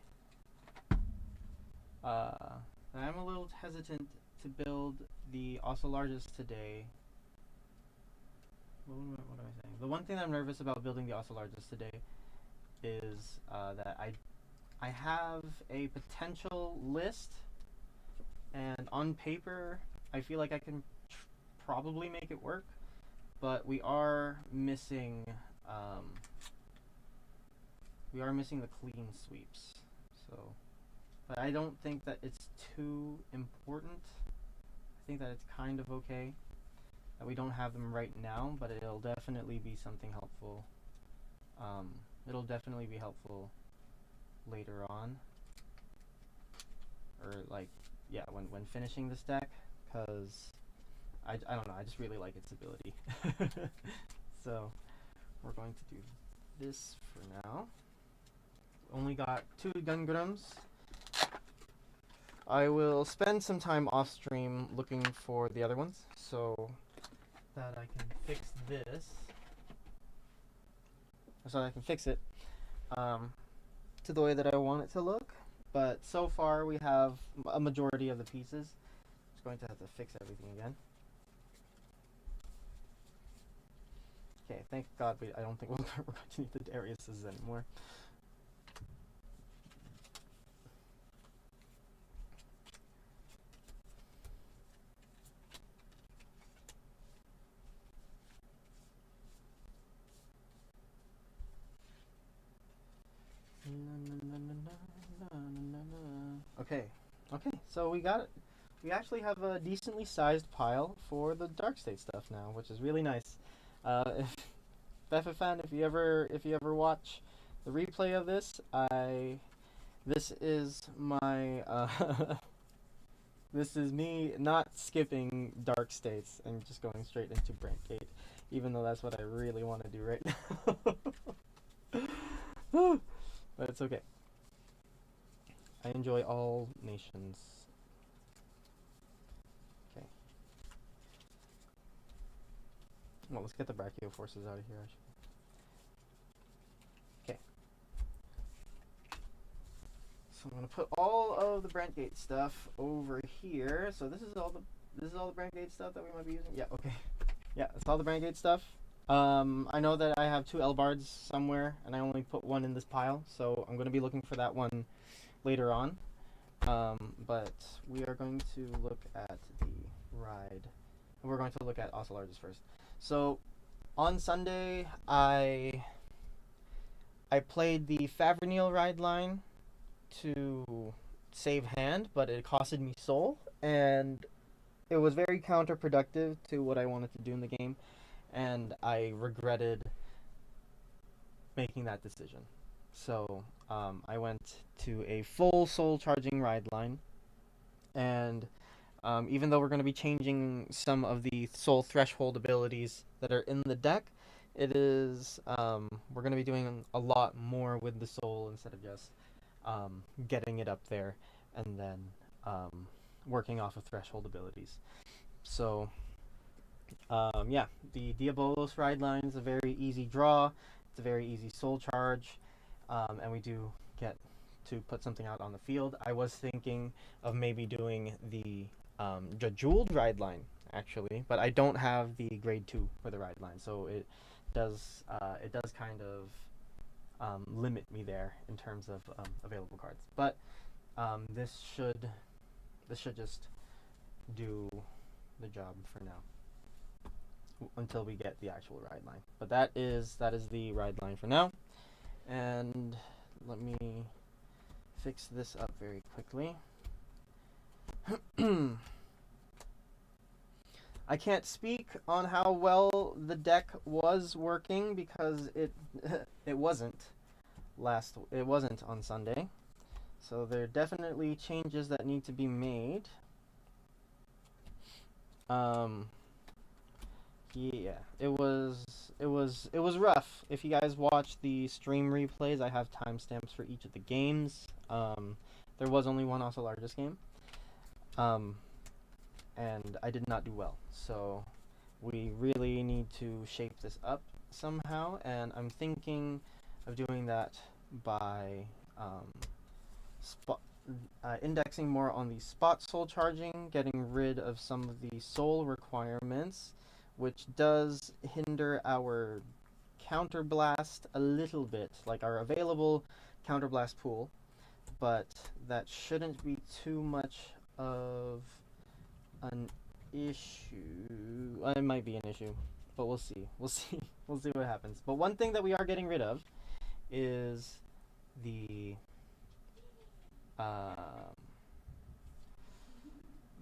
Ocelargus today. What am I saying? The one thing I'm nervous about building the Ocelargus today is that I have a potential list, and on paper I feel like I can probably make it work, but we are missing the clean sweeps. So but I don't think that it's too important. I think that it's kind of okay that we don't have them right now, but it'll definitely be something helpful. It'll definitely be helpful later on, or like, yeah, when finishing this deck, because I don't know, I just really like its ability. So we're going to do this for now. Only got 2 Gungrams. I will spend some time off stream looking for the other ones so that I can fix this. So I can fix it to the way that I want it to look. But so far we have a majority of the pieces. Just going to have to fix everything again. Okay, thank God I don't think we're going to need the Dariuses anymore. Okay, so we got it. We actually have a decently sized pile for the Dark State stuff now, which is really nice. If FFN, if you ever watch the replay of this, this is my this is me not skipping Dark States and just going straight into Brandgate, even though that's what I really want to do right now. But it's okay. I enjoy all nations. Okay. Well, let's get the Brachio forces out of here, actually. Okay. So I'm gonna put all of the Brandgate stuff over here. So this is all the Brandgate stuff that we might be using. Yeah. Okay. Yeah, it's all the Brandgate stuff. I know that I have 2 Elbards somewhere, and I only put 1 in this pile, so I'm gonna be looking for that one later on. But we are going to look at the ride. We're going to look at Ocelarges first. So on Sunday, I played the Favrenil ride line to save hand, but it costed me soul, and it was very counterproductive to what I wanted to do in the game, and I regretted making that decision. So I went to a full soul charging ride line, and even though we're going to be changing some of the soul threshold abilities that are in the deck, it is we're going to be doing a lot more with the soul instead of just getting it up there and then working off of threshold abilities. So yeah, the Diabolos ride line is a very easy draw. It's a very easy soul charge, and we do get to put something out on the field. I was thinking of maybe doing the Jeweled ride line, actually, but I don't have the grade 2 for the ride line, so it does kind of limit me there in terms of available cards. But this should just do the job for now until we get the actual ride line. But that is the ride line for now. And let me fix this up very quickly. I can't speak on how well the deck was working because it it wasn't on Sunday. So there are definitely changes that need to be made. Yeah, it was rough. If you guys watch the stream replays, I have timestamps for each of the games. There was only one also largest game. And I did not do well. So we really need to shape this up somehow, and I'm thinking of doing that by indexing more on the spot soul charging, getting rid of some of the soul requirements, which does hinder our counterblast a little bit, like our available counterblast pool, but that shouldn't be too much of an issue. It might be an issue, but we'll see. We'll see what happens. But one thing that we are getting rid of is the Um,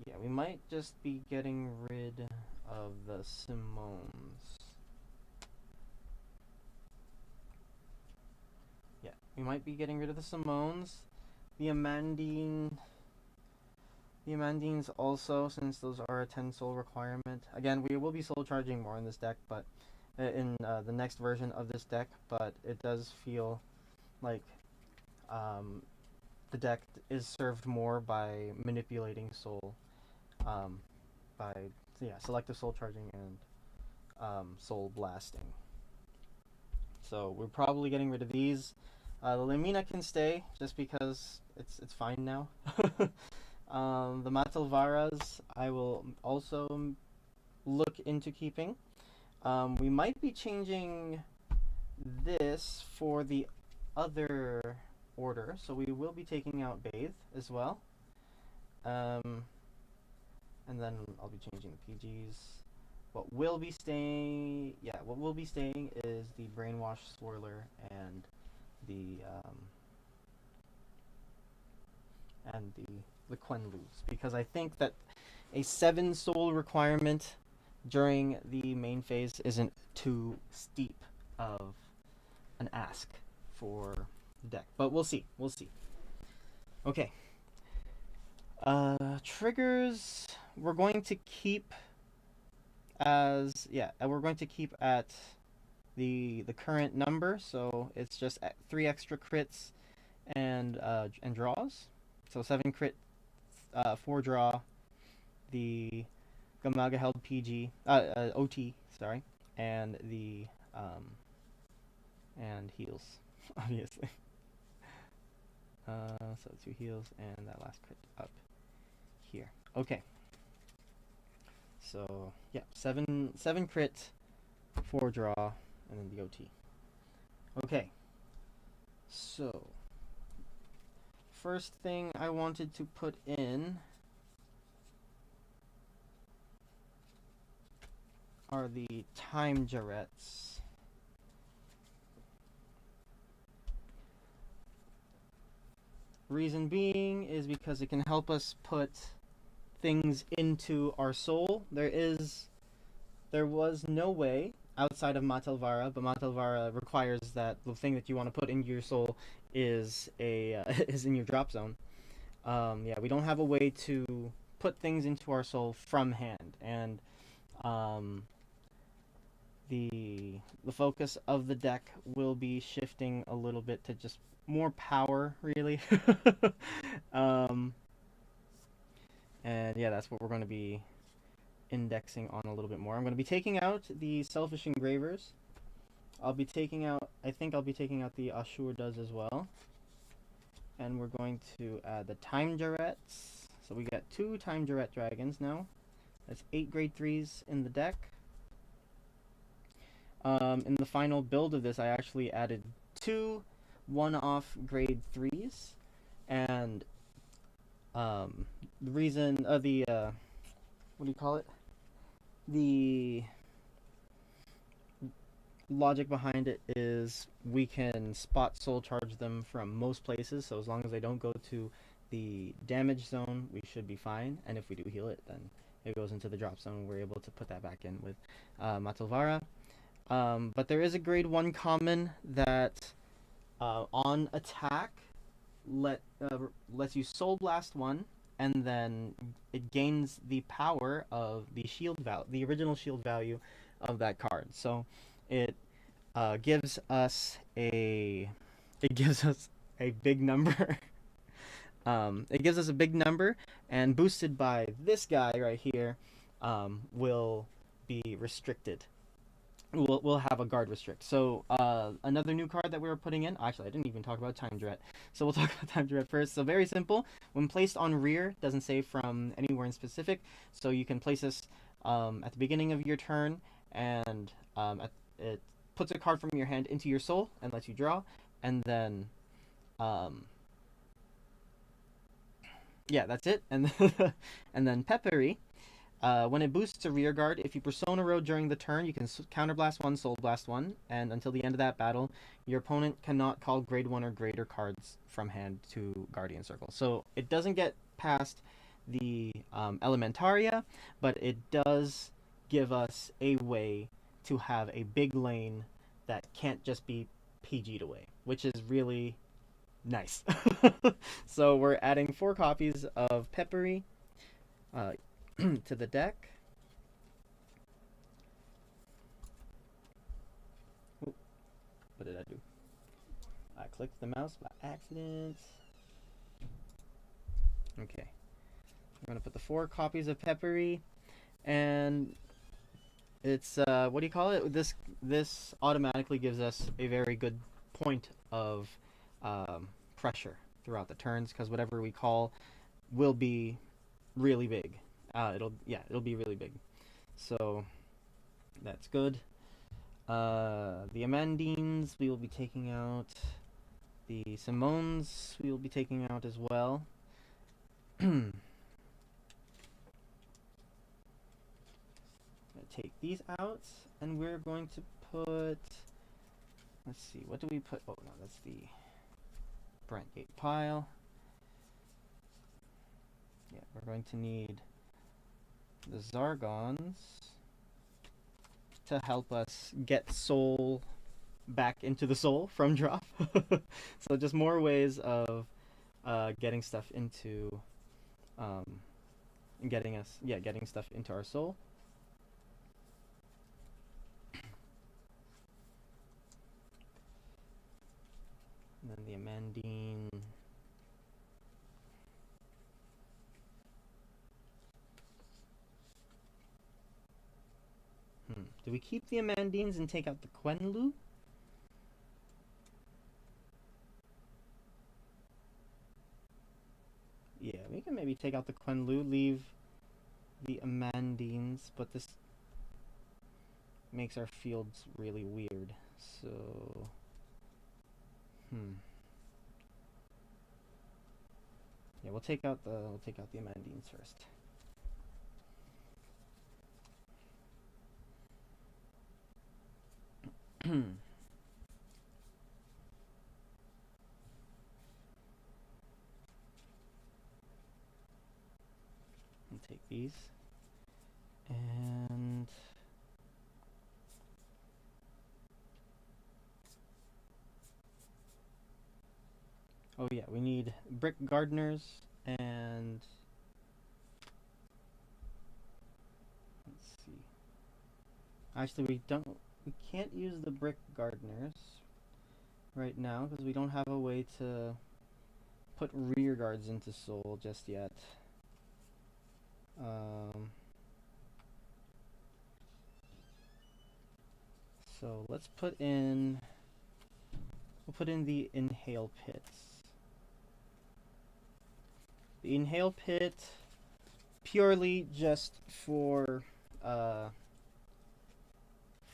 yeah, we might just be getting rid of the Simones. Yeah, we might be getting rid of the Simones. The Amandine. The Amandines also, since those are a 10 soul requirement. Again, we will be soul charging more in this deck, but in the next version of this deck, but it does feel like the deck is served more by manipulating soul, by selective soul charging and soul blasting. So we're probably getting rid of these. The Lamina can stay just because it's fine now. The Matalvaras I will also look into keeping. We might be changing this for the other order, so we will be taking out Bathe as well. And then I'll be changing the PGs. What will be staying is the Brainwash Swirler and the Quenlus, because I think that a 7 soul requirement during the main phase isn't too steep of an ask for the deck, but we'll see. Okay. Triggers we're going to keep at the current number, so it's just 3 extra crits and draws. So 7 crit, 4 draw, the Gamaga held PG, OT, sorry, and the and heals, obviously. So 2 heals and that last crit up here. Okay. So yeah, 7 crit, 4 draw, and then the OT. Okay. So first thing I wanted to put in are the time jarrets. Reason being is because it can help us put things into our soul. There was no way outside of Matalvara, but Matalvara requires that the thing that you want to put into your soul is is in your drop zone. Yeah, we don't have a way to put things into our soul from hand, and the focus of the deck will be shifting a little bit to just more power, really. And yeah, that's what we're going to be indexing on a little bit more. I'm going to be taking out the Selfish Engravers. I think I'll be taking out the Ashur does as well. And we're going to add the Time Jarrets. So we got 2 Time Jarret dragons now. That's 8 grade 3s in the deck. In the final build of this, I actually added 2 one-off grade 3s, and the reason what do you call it? The logic behind it is we can spot soul charge them from most places, so as long as they don't go to the damage zone, we should be fine. And if we do heal it, then it goes into the drop zone. We're able to put that back in with Matalvara. But there is a grade 1 common that on attack lets you Soul Blast 1, and then it gains the power of the the original shield value of that card. So it gives us a big number. It gives us a big number, and boosted by this guy right here, will be restricted. We'll have a guard restrict. So another new card that we were putting in. Actually, I didn't even talk about Time Dread. So we'll talk about Time Dread first. So very simple. When placed on rear, doesn't say from anywhere in specific. So you can place this at the beginning of your turn, and it puts a card from your hand into your soul and lets you draw. And then, yeah, that's it. And and then Peppery When it boosts a rear guard, if you Persona Road during the turn, you can counterblast one, Soul Blast one, and until the end of that battle, your opponent cannot call grade 1 or greater cards from hand to Guardian Circle. So it doesn't get past the Elementaria, but it does give us a way to have a big lane that can't just be PG'd away, which is really nice. So we're adding 4 copies of Peppery to the deck. Ooh, what did I do? I clicked the mouse by accident. Okay. I'm going to put the 4 copies of Peppery, and it's, what do you call it? This automatically gives us a very good point of pressure throughout the turns, because whatever we call will be really big. It'll be really big. So that's good. The Amandines we will be taking out. The Simones we will be taking out as well. Take these out, and we're going to put, let's see, what do we put? Oh no, that's the Brentgate pile. Yeah, we're going to need the Zargons to help us get soul back into the soul from drop. So just more ways of getting stuff into getting stuff into our soul. And then the Amandine. Do we keep the Amandines and take out the Quenlu? Yeah, we can maybe take out the Quenlu, leave the Amandines, but this makes our fields really weird. So, yeah, we'll take out the Amandines first. I'll take these. And oh yeah, we need brick gardeners, and let's see. Actually, we can't use the brick gardeners right now because we don't have a way to put rear guards into soul just yet. So let's put in, we'll put in the inhale pits. The inhale pit purely just for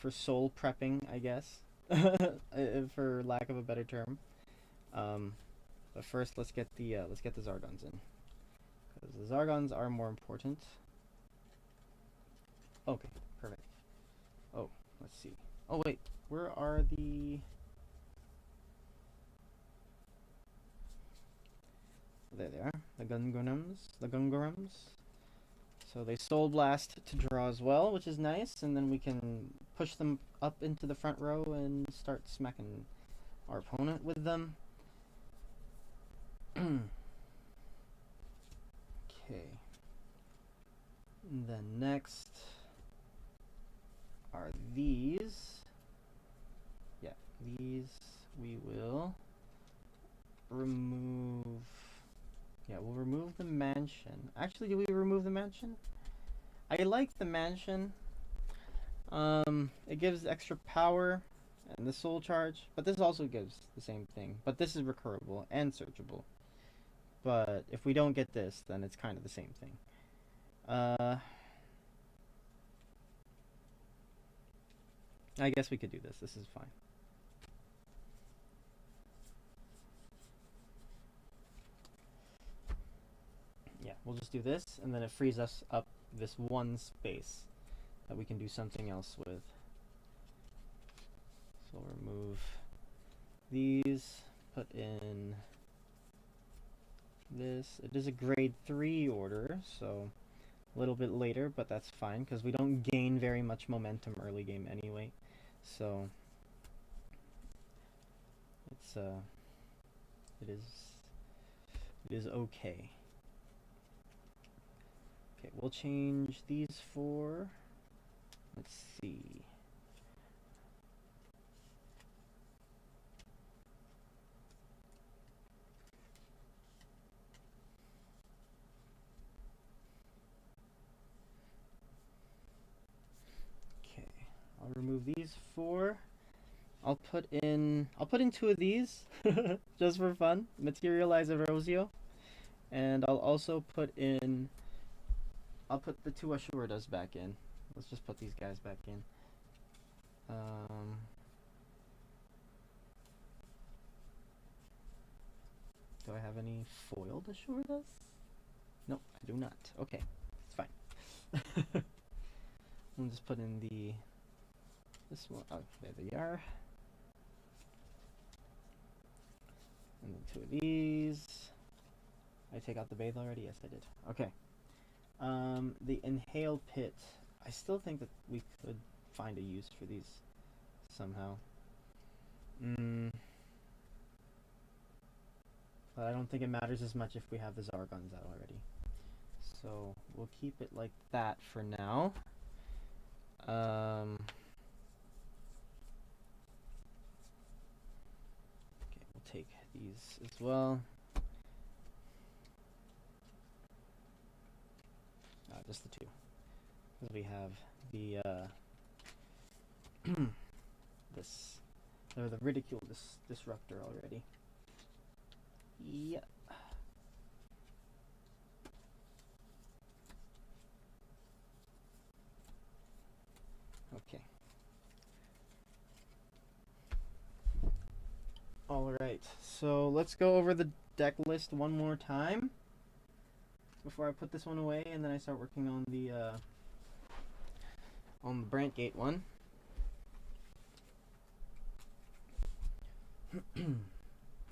soul prepping, I guess, for lack of a better term. But first, let's get the Zargons in, because the Zargons are more important. Okay, perfect. Oh, let's see. Oh wait, where are the? There they are, the Gungorums. So they Soul Blast to draw as well, which is nice, and then we can push them up into the front row and start smacking our opponent with them. Okay. And then next are these. Yeah, these we will remove. Yeah, we'll remove the mansion. Actually, do we remove the mansion? I like the mansion. It gives extra power and the soul charge, but this also gives the same thing. But this is recurable and searchable. But if we don't get this, then it's kind of the same thing. I guess we could do this. This is fine. Yeah, we'll just do this, and then it frees us up this one space that we can do something else with. So we'll remove these, put in this. It is a grade 3 order, so a little bit later, but that's fine because we don't gain very much momentum early game anyway. So it's it is okay. Okay, we'll change these for, let's see. Okay, I'll remove these 4. I'll put in 2 of these just for fun. Materialize Erosio. And I'll also put in, I'll put the 2 Ashuradas back in. Let's just put these guys back in. Do I have any foiled Ashuradas? No, I do not. Okay, it's fine. We'll just put in this one. Oh, there they are. And then 2 of these. I take out the bathe already? Yes, I did. Okay. The inhale pit. I still think that we could find a use for these somehow. But I don't think it matters as much if we have the Zargons out already. So we'll keep it like that for now. Okay, we'll take these as well. Just the 2. Because we have the the ridicule disruptor already. Yeah. Okay. Alright, so let's go over the deck list one more time before I put this one away, and then I start working on the Brantgate one.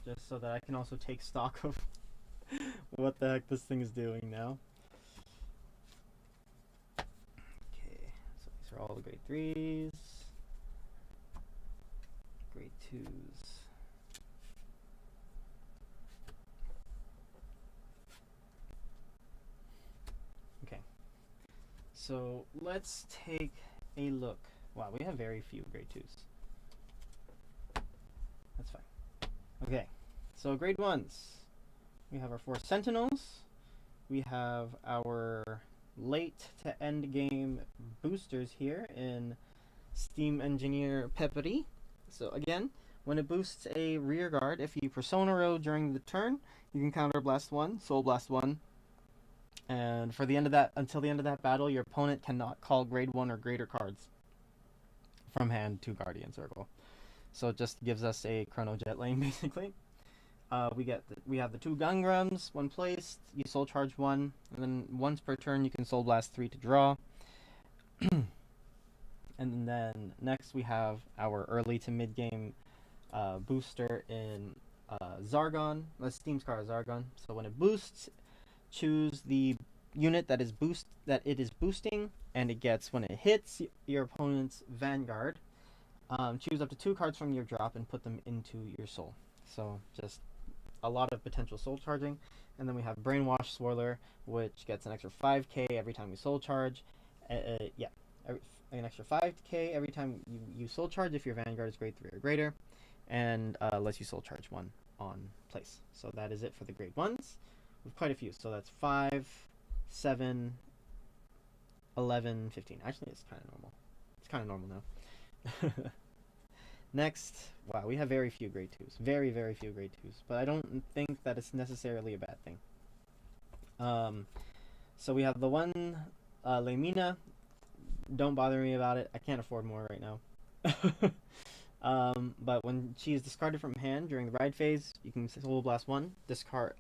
Just so that I can also take stock of what the heck this thing is doing now. Okay, so these are all the grade 3s, grade 2s. Okay, so let's take a look. Wow, we have very few grade 2s. That's fine. Okay, so grade 1s. We have our 4 Sentinels. We have our late to end game boosters here in Steam Engineer Peppery. So again, when it boosts a rear guard, if you Persona row during the turn, you can counter blast 1, soul blast 1. And for the end of that, until the end of that battle, your opponent cannot call grade 1 or greater cards from hand to Guardian Circle. So it just gives us a Chrono Jet lane, basically. We have the 2 Gungrams, 1 placed. You soul charge 1, and then once per turn you can soul blast 3 to draw. And then next we have our early to mid game booster in Zargon. Steam Scar Zargon. So when it boosts, choose the unit that it is boosting, and it gets, when it hits your opponent's Vanguard, choose up to 2 cards from your drop and put them into your soul. So just a lot of potential soul charging. And then we have Brainwash Swirler, which gets an extra 5k every time you soul charge. An extra 5k every time you soul charge if your Vanguard is grade 3 or greater, and lets you soul charge 1 on place. So that is it for the grade 1s. With quite a few. So that's 5, 7, 11, 15. Actually, it's kind of normal. It's kind of normal now. Next, wow, we have very few grade 2s. Very, very few grade 2s. But I don't think that it's necessarily a bad thing. So we have the 1 Lemina. Don't bother me about it. I can't afford more right now. But when she is discarded from hand during the ride phase, you can Soul Blast 1, discard,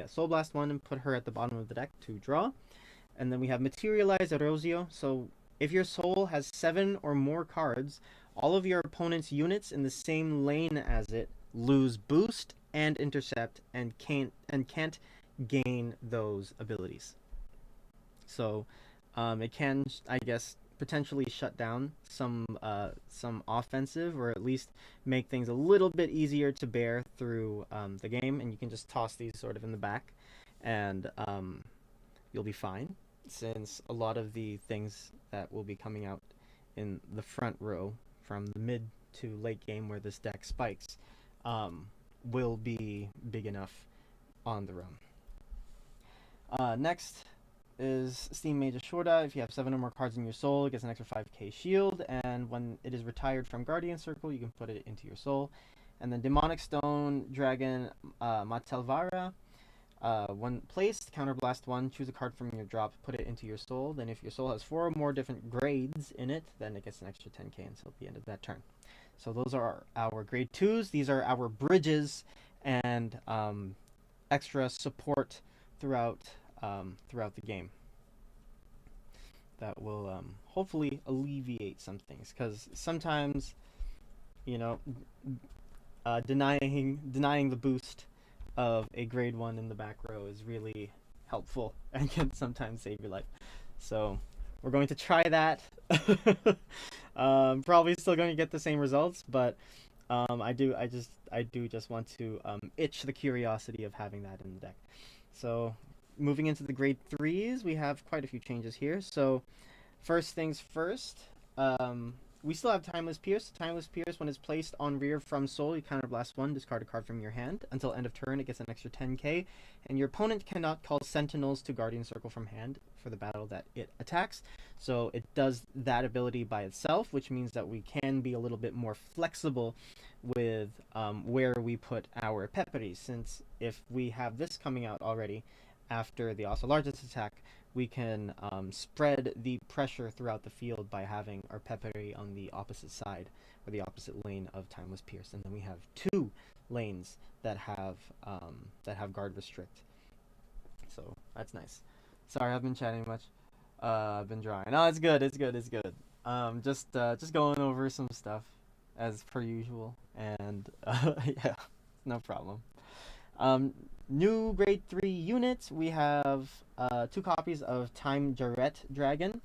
Soul Blast 1 and put her at the bottom of the deck to draw. And then we have Materialize Erosio. So if your soul has 7 or more cards, all of your opponent's units in the same lane as it lose boost and intercept and can't gain those abilities. So it can, I guess, potentially shut down some offensive, or at least make things a little bit easier to bear through the game. And you can just toss these sort of in the back, and you'll be fine, since a lot of the things that will be coming out in the front row from the mid to late game where this deck spikes will be big enough on their own. Next is Steam Mage Shorta. If you have 7 or more cards in your soul, it gets an extra 5k shield, and when it is retired from Guardian Circle, you can put it into your soul. And then Demonic Stone Dragon Matelvara. When placed, counterblast 1, choose a card from your drop, put it into your soul. Then if your soul has 4 or more different grades in it, then it gets an extra 10k until the end of that turn. So those are our grade 2s. These are our bridges and extra support throughout the game. That will hopefully alleviate some things, because sometimes, you know, denying the boost of a grade 1 in the back row is really helpful and can sometimes save your life. So we're going to try that. Probably still going to get the same results, but I do just want to itch the curiosity of having that in the deck. So moving into the grade 3s, we have quite a few changes here. So first things first, we still have Timeless Pierce. Timeless Pierce, when it's placed on rear from soul, you counterblast 1, discard a card from your hand. Until end of turn, it gets an extra 10k, and your opponent cannot call Sentinels to Guardian Circle from hand for the battle that it attacks. So it does that ability by itself, which means that we can be a little bit more flexible with where we put our Pepperies, since if we have this coming out already after the Also Largest attack, we can spread the pressure throughout the field by having our Peppery on the opposite side, or the opposite lane of Timeless Pierce. And then we have 2 lanes that have guard restrict. So that's nice. Sorry, I've been chatting much. I've been drawing. No, it's good. It's good. Just going over some stuff as per usual, and yeah, no problem. New grade 3 units, we have 2 copies of Time Jarret Dragon.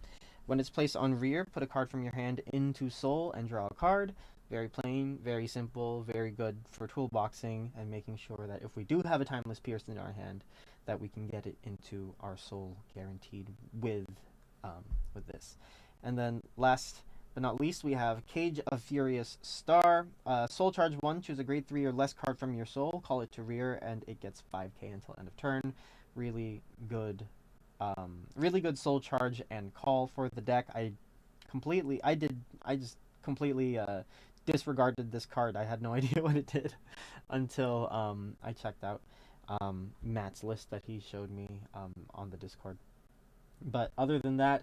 When it's placed on rear, put a card from your hand into soul and draw a card. Very plain, very simple, very good for toolboxing and making sure that if we do have a Timeless Pierce in our hand, that we can get it into our soul guaranteed with this. And then last but not least, we have Cage of Furious Star. Soul Charge 1, choose a grade 3 or less card from your soul, call it to rear, and it gets 5k until end of turn. Really good Soul Charge and call for the deck. I just completely disregarded this card. I had no idea what it did until I checked out Matt's list that he showed me on the Discord. But other than that,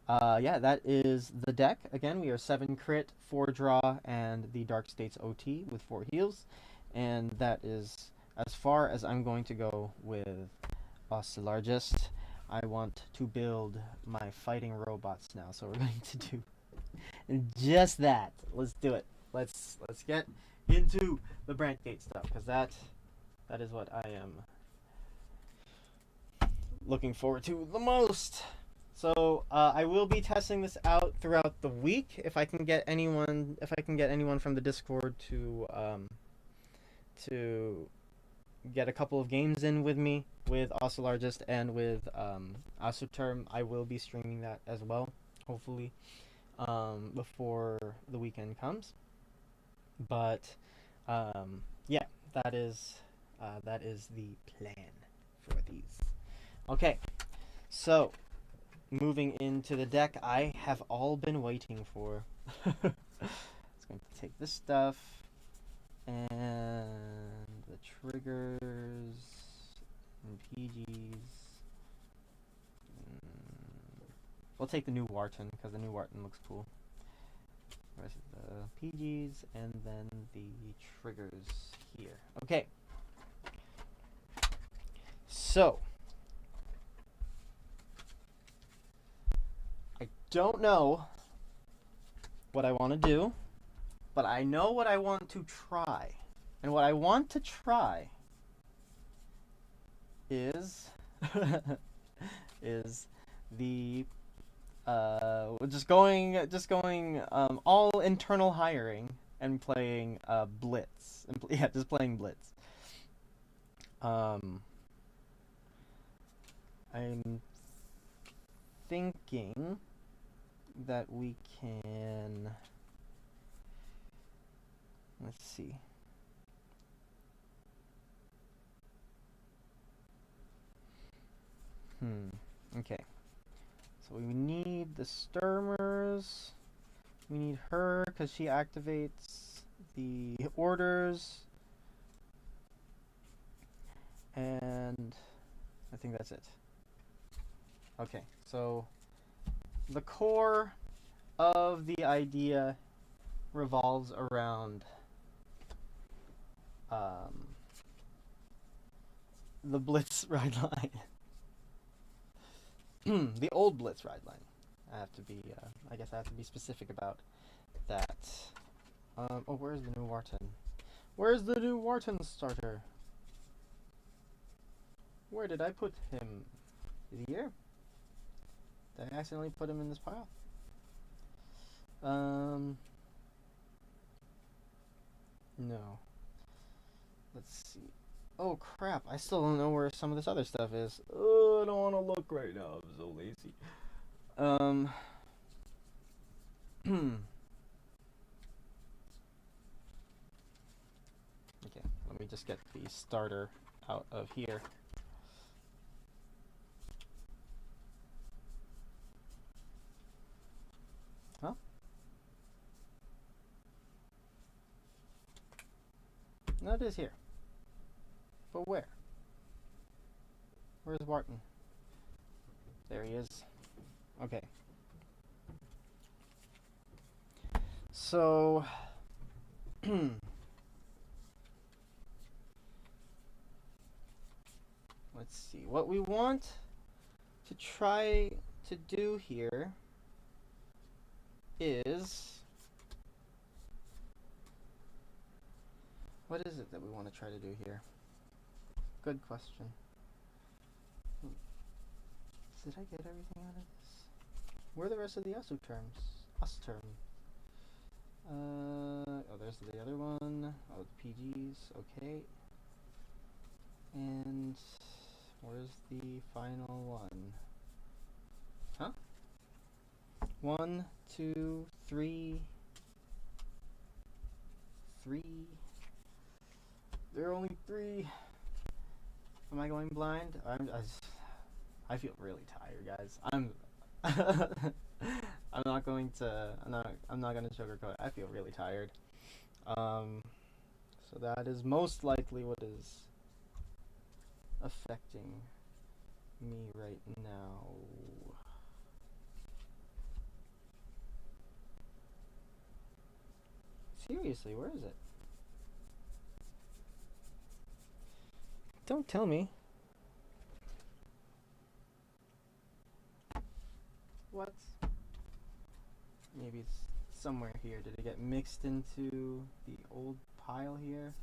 yeah, that is the deck. Again, we are 7 crit, 4 draw, and the Dark States OT with 4 heals. And that is as far as I'm going to go with Largest. I want to build my fighting robots now, so we're going to do just that. Let's do it. Let's get into the Brantgate stuff, because that is what I am looking forward to the most. So I will be testing this out throughout the week. If I can get anyone from the Discord to get a couple of games in with me with Also Largest and with Asuterm, I will be streaming that as well, hopefully before the weekend comes. But yeah, that is the plan for these. Okay, so moving into the deck I have all been waiting for. It's going to take this stuff and the triggers and PGs. We'll take the new Wharton because the new Wharton looks cool. The rest of the PGs and then the triggers here. Okay. So don't know what I want to do, but I know what I want to try. And what I want to try is is the just going all internal hiring and playing Blitz. And yeah, just playing Blitz. I'm thinking that we can, let's see. Okay. So we need the Sturmers. We need her because she activates the orders. And I think that's it. Okay, so the core of the idea revolves around the Blitz ride line. The old Blitz ride line. I have to be, I guess I have to be specific about that. Oh, where's the new Wharton? Where's the new Wharton starter? Where did I put him? Is he here? Did I accidentally put him in this pile? No. Let's see. Oh crap, I still don't know where some of this other stuff is. Oh, I don't want to look right now, I'm so lazy. Okay, let me just get the starter out of here. Huh? No, it is here. But where? Where's Wharton? There he is. Okay. So, let's see. What we want to try to do here is... What is it that we want to try to do here? Good question. Did I get everything out of this? Where are the rest of the ASU terms? AS term. Oh, there's the other one. Oh, the PGs. Okay. And where's the final one? Huh? 1, 2, 3. 3. There are only 3. Am I going blind? I feel really tired, guys. I'm not going to sugarcoat it. I feel really tired. So that is most likely what is affecting me right now. Seriously, where is it? Don't tell me. What? Maybe it's somewhere here. Did it get mixed into the old pile here?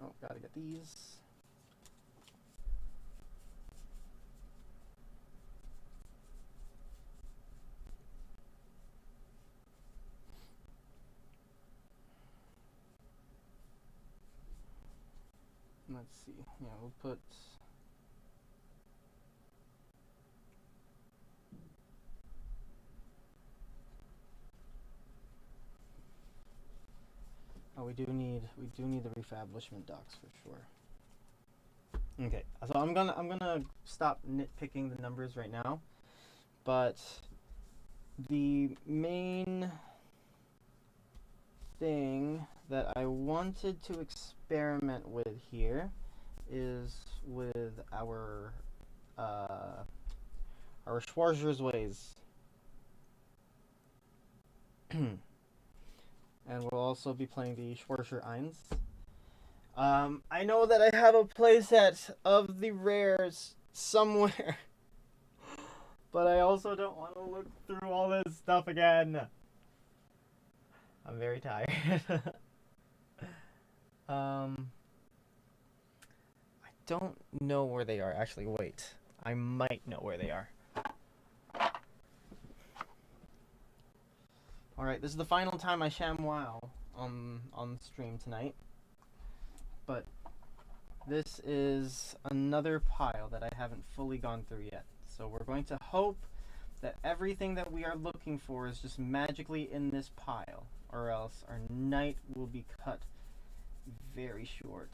Oh, gotta get these. Let's see. Yeah, we'll put... Oh, we do need the refablishment docs for sure. Okay, so I'm gonna stop nitpicking the numbers right now, but the main thing that I wanted to experiment with here is with our Schwarzer's ways. And we'll also be playing the Schwarzer Eins. I know that I have a playset of the rares somewhere. But I also don't want to look through all this stuff again. I'm very tired. I don't know where they are. Actually, wait. I might know where they are. Alright, this is the final time I ShamWow on stream tonight. But this is another pile that I haven't fully gone through yet. So we're going to hope that everything that we are looking for is just magically in this pile, or else our night will be cut very short.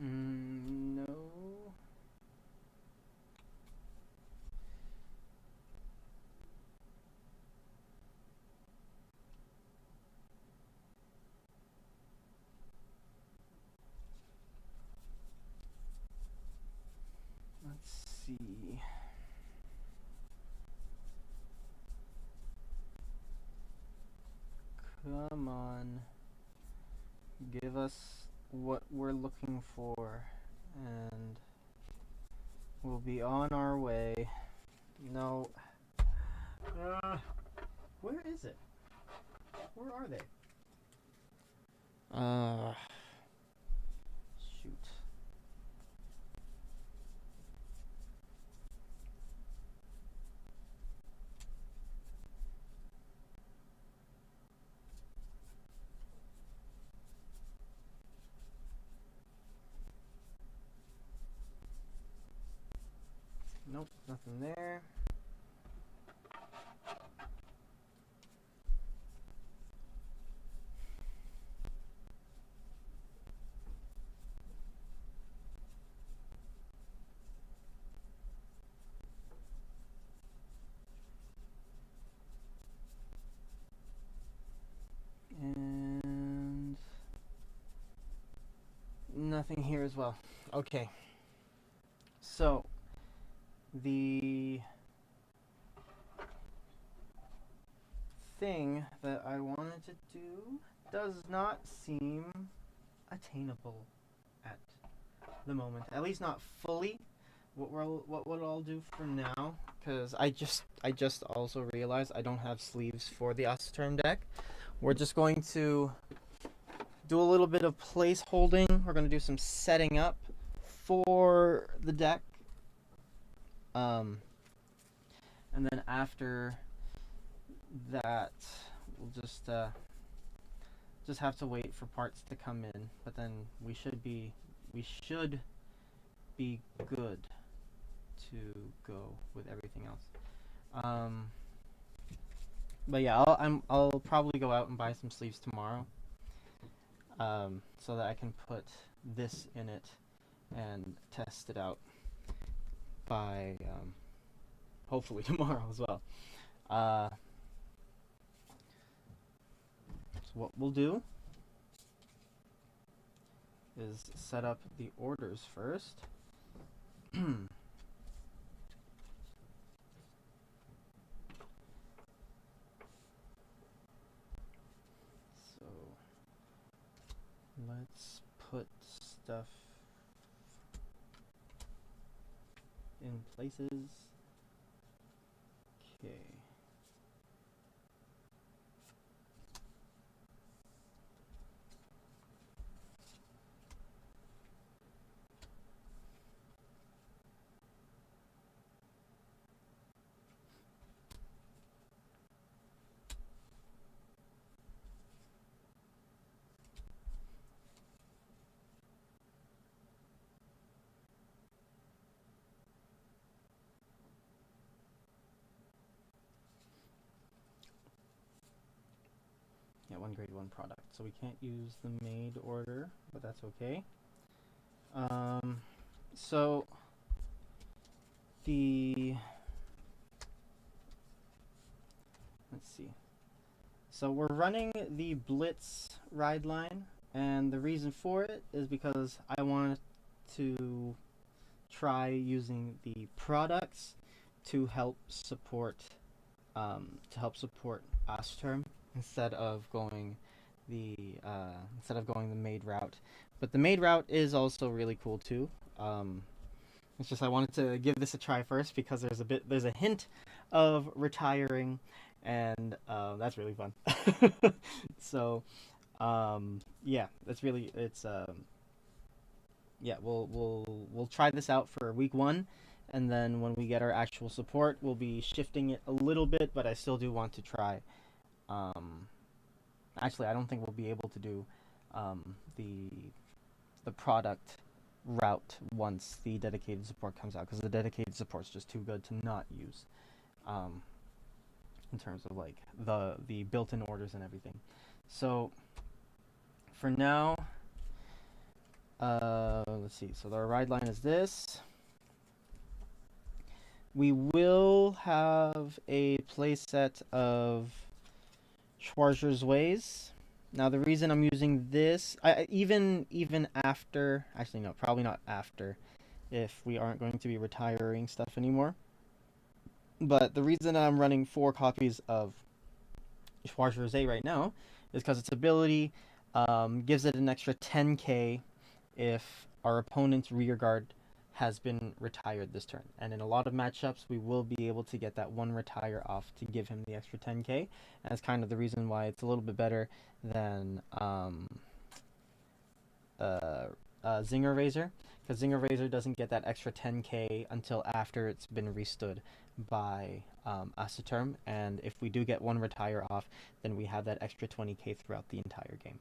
No. Let's see. Come on. Give us what we're looking for, and we'll be on our way. No. Where is it? Where are they? Shoot. Nope, nothing there. And nothing here as well. Okay. So, the thing that I wanted to do does not seem attainable at the moment. At least not fully. What I'll do for now, because I just also realized I don't have sleeves for the Osterterm deck. We're just going to do a little bit of place holding. We're going to do some setting up for the deck. And then after that, we'll just have to wait for parts to come in. But then we should be good to go with everything else. But yeah, I'll probably go out and buy some sleeves tomorrow, so that I can put this in it and test it out by hopefully tomorrow as well. So what we'll do is set up the orders first. So let's put stuff in places. Okay. Yeah, one grade 1 product. So we can't use the made order, but that's okay. So the let's see. So we're running the Blitz ride line, and the reason for it is because I want to try using the products to help support Osterm instead of going the maid route. But the maid route is also really cool too. It's just I wanted to give this a try first because there's a hint of retiring, and that's really fun. So yeah, yeah, we'll try this out for week one, and then when we get our actual support, we'll be shifting it a little bit. But I still do want to try. Um, Actually, I don't think we'll be able to do the product route once the dedicated support comes out because the dedicated support's just too good to not use. Um, in terms of like the built-in orders and everything. So for now, let's see. So our ride line is this. We will have a playset of Schwarzer's Ways. Now the reason I'm using this, even after, actually no, probably not after, if we aren't going to be retiring stuff anymore. But the reason I'm running 4 copies of Schwarzer's A right now is because its ability gives it an extra 10k if our opponent's rear guard has been retired this turn. And in a lot of matchups, we will be able to get that one retire off to give him the extra 10k. And that's kind of the reason why it's a little bit better than Zinger Razor. Because Zinger Razor doesn't get that extra 10k until after it's been restood by Asaturm. And if we do get one retire off, then we have that extra 20k throughout the entire game.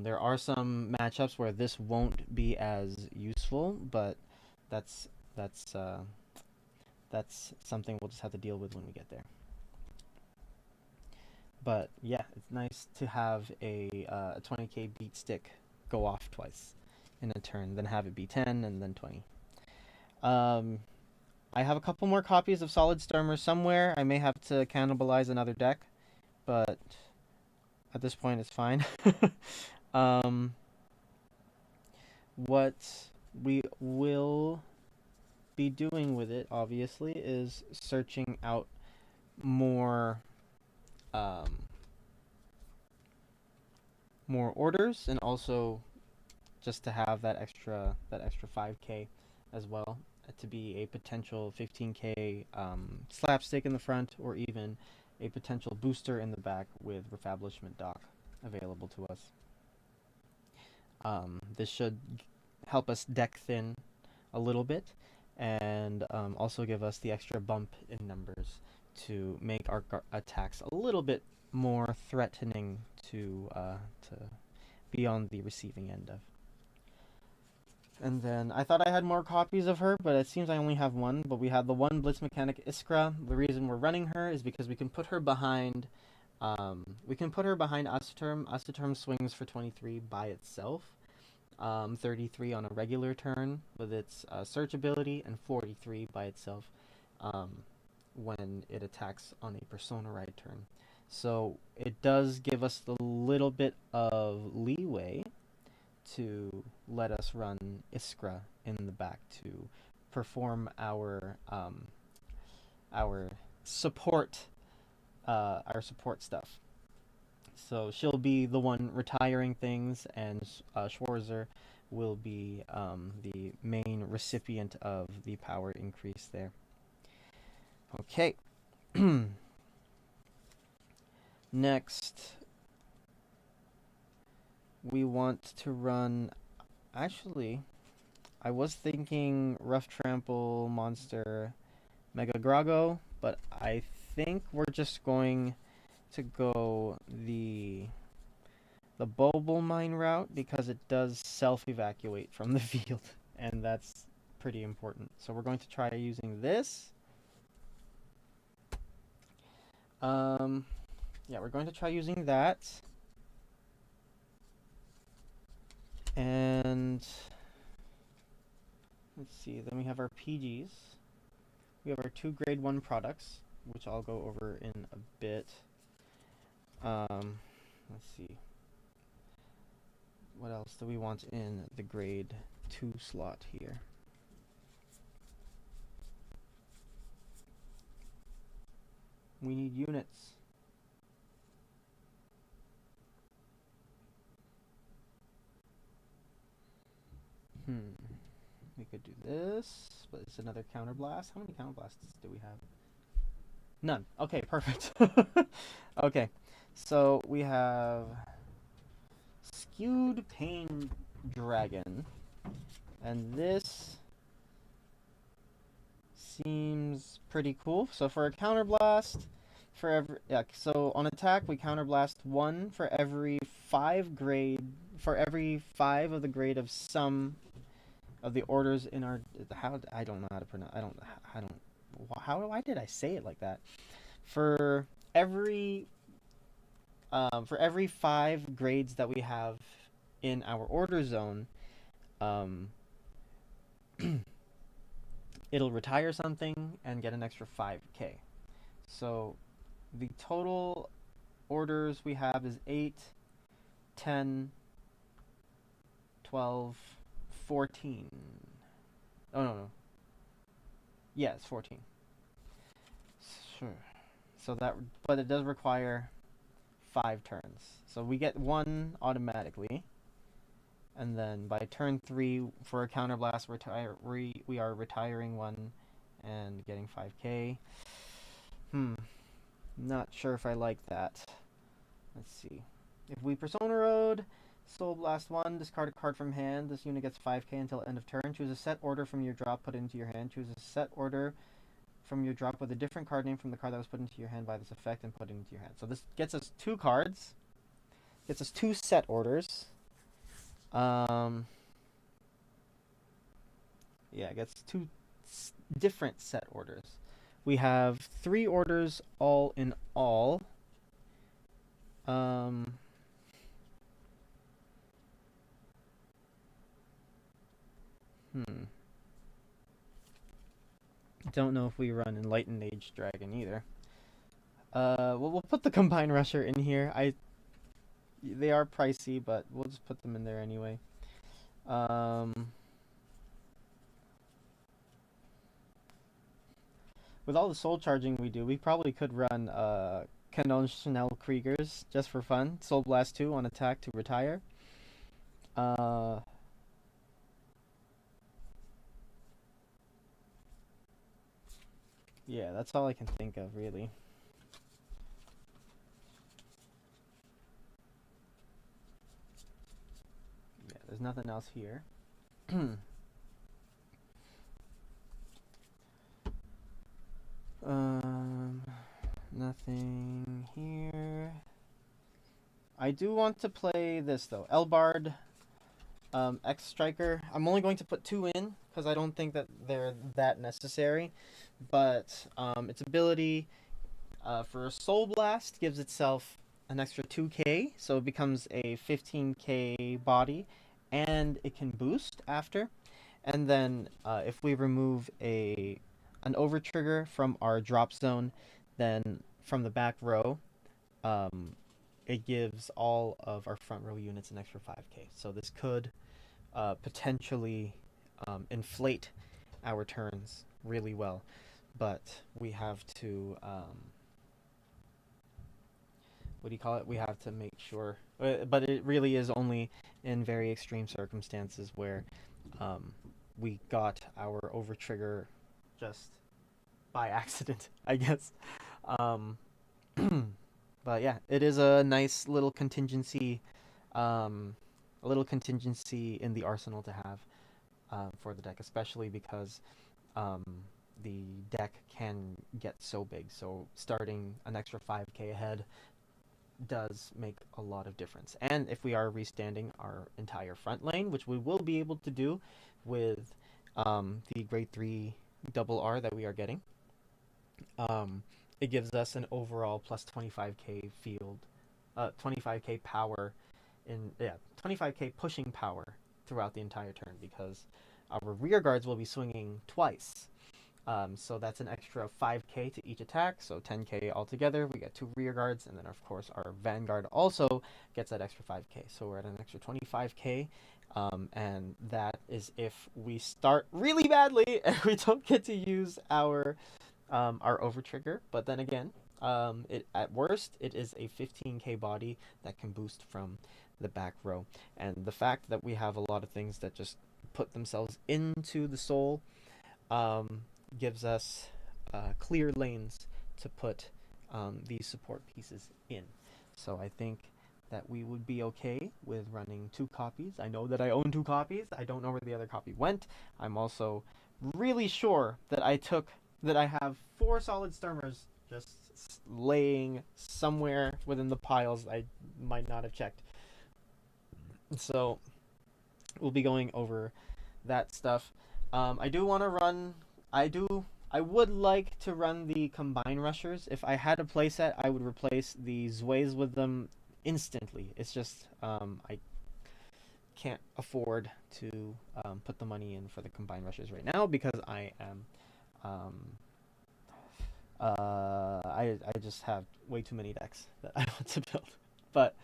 There are some matchups where this won't be as useful, but that's something we'll just have to deal with when we get there. But yeah, it's nice to have a 20k beat stick go off twice in a turn, then have it be 10 and then 20. I have a couple more copies of Solid Stormer somewhere. I may have to cannibalize another deck, but at this point it's fine. What we will be doing with it, obviously, is searching out more more orders, and also just to have that extra 5k as well, to be a potential 15k slapstick in the front, or even a potential booster in the back with Refablishment Dock available to us. This should help us deck thin a little bit, and also give us the extra bump in numbers to make our attacks a little bit more threatening to be on the receiving end of. And then I thought I had more copies of her, but it seems I only have one. But we have the one Blitz Mechanic Iskra. The reason we're running her is because we can put her behind Asaturm. Asaturm swings for 23 by itself. 33 on a regular turn with its search ability, and 43 by itself when it attacks on a Persona Ride turn. So it does give us a little bit of leeway to let us run Iskra in the back to perform our support stuff. So she'll be the one retiring things, and Schwarzer will be the main recipient of the power increase there. Okay. Next, we want to run... Actually, I was thinking Rough Trample, Monster, Mega Grago, but I think we're just going to go the Bobble Mine route because it does self-evacuate from the field, and that's pretty important. So we're going to try using this. Yeah, we're going to try using that. And let's see. Then we have our PGs. We have our 2 grade 1 products, which I'll go over in a bit. Let's see. What else do we want in the grade 2 slot here? We need units. We could do this, but it's another counterblast. How many counterblasts do we have? None. Okay, perfect. Okay, so we have Skewed Pain Dragon, and this seems pretty cool. So for a counterblast, so on attack we counterblast 1 for every 5 of the grade of some of the orders in our I don't know how to pronounce why did I say it like that? For every 5 grades that we have in our order zone, it'll retire something and get an extra 5k. So the total orders we have is 8, 10, 12, 14. Oh, no. Yeah, it's 14. Sure. So but it does require 5 turns. So we get 1 automatically. And then by turn 3, for a counterblast, we are retiring 1 and getting 5k. Not sure if I like that. Let's see. If we Persona Road, Soul Blast 1, discard a card from hand. This unit gets 5k until end of turn. Choose a set order from your drop, put it into your hand. Choose a set order from your drop with a different card name from the card that was put into your hand by this effect and put it into your hand. So this gets us 2 cards. Gets us 2 set orders. Yeah, it gets 2 different set orders. We have 3 orders all in all. Don't know if we run Enlightened Age Dragon either. Well, we'll put the Combine Rusher in here. They are pricey, but we'll just put them in there anyway. With all the soul charging we do, we probably could run Conventional Kriegers just for fun. Soul Blast 2 on attack to retire. Yeah, that's all I can think of, really. Yeah, there's nothing else here. Nothing here. I do want to play this, though. Elbard, X Striker. I'm only going to put 2 in, because I don't think that they're that necessary. But its ability for a Soul Blast gives itself an extra 2k, so it becomes a 15k body, and it can boost after. And then if we remove an overtrigger from our drop zone, then from the back row, it gives all of our front row units an extra 5k. So this could potentially inflate our turns really well, but we have to what do you call it? We have to make sure, but it really is only in very extreme circumstances where we got our overtrigger just by accident, I guess. But yeah, it is a nice little contingency, in the arsenal to have for the deck, especially because the deck can get so big. So starting an extra 5k ahead does make a lot of difference. And if we are restanding our entire front lane, which we will be able to do with the grade 3 double R that we are getting, it gives us an overall plus 25k field, 25k power 25k pushing power throughout the entire turn, because our rear guards will be swinging twice. So that's an extra 5k to each attack, so 10k altogether. We get 2 rear guards, and then of course our Vanguard also gets that extra 5k. So we're at an extra 25k, and that is if we start really badly and we don't get to use our over trigger. But then again, at worst it is a 15k body that can boost from the back row, and the fact that we have a lot of things that just put themselves into the soul gives us clear lanes to put these support pieces in. So I think that we would be okay with running 2 copies. I know that I own 2 copies. I don't know where the other copy went. I'm also really sure that I have 4 solid Sturmers just laying somewhere within the piles I might not have checked. So we'll be going over that stuff. I do want to run. I would like to run the combine rushers. If I had a playset, I would replace the Zways with them instantly. It's just I can't afford to put the money in for the combine rushers right now because I am I just have way too many decks that I want to build. But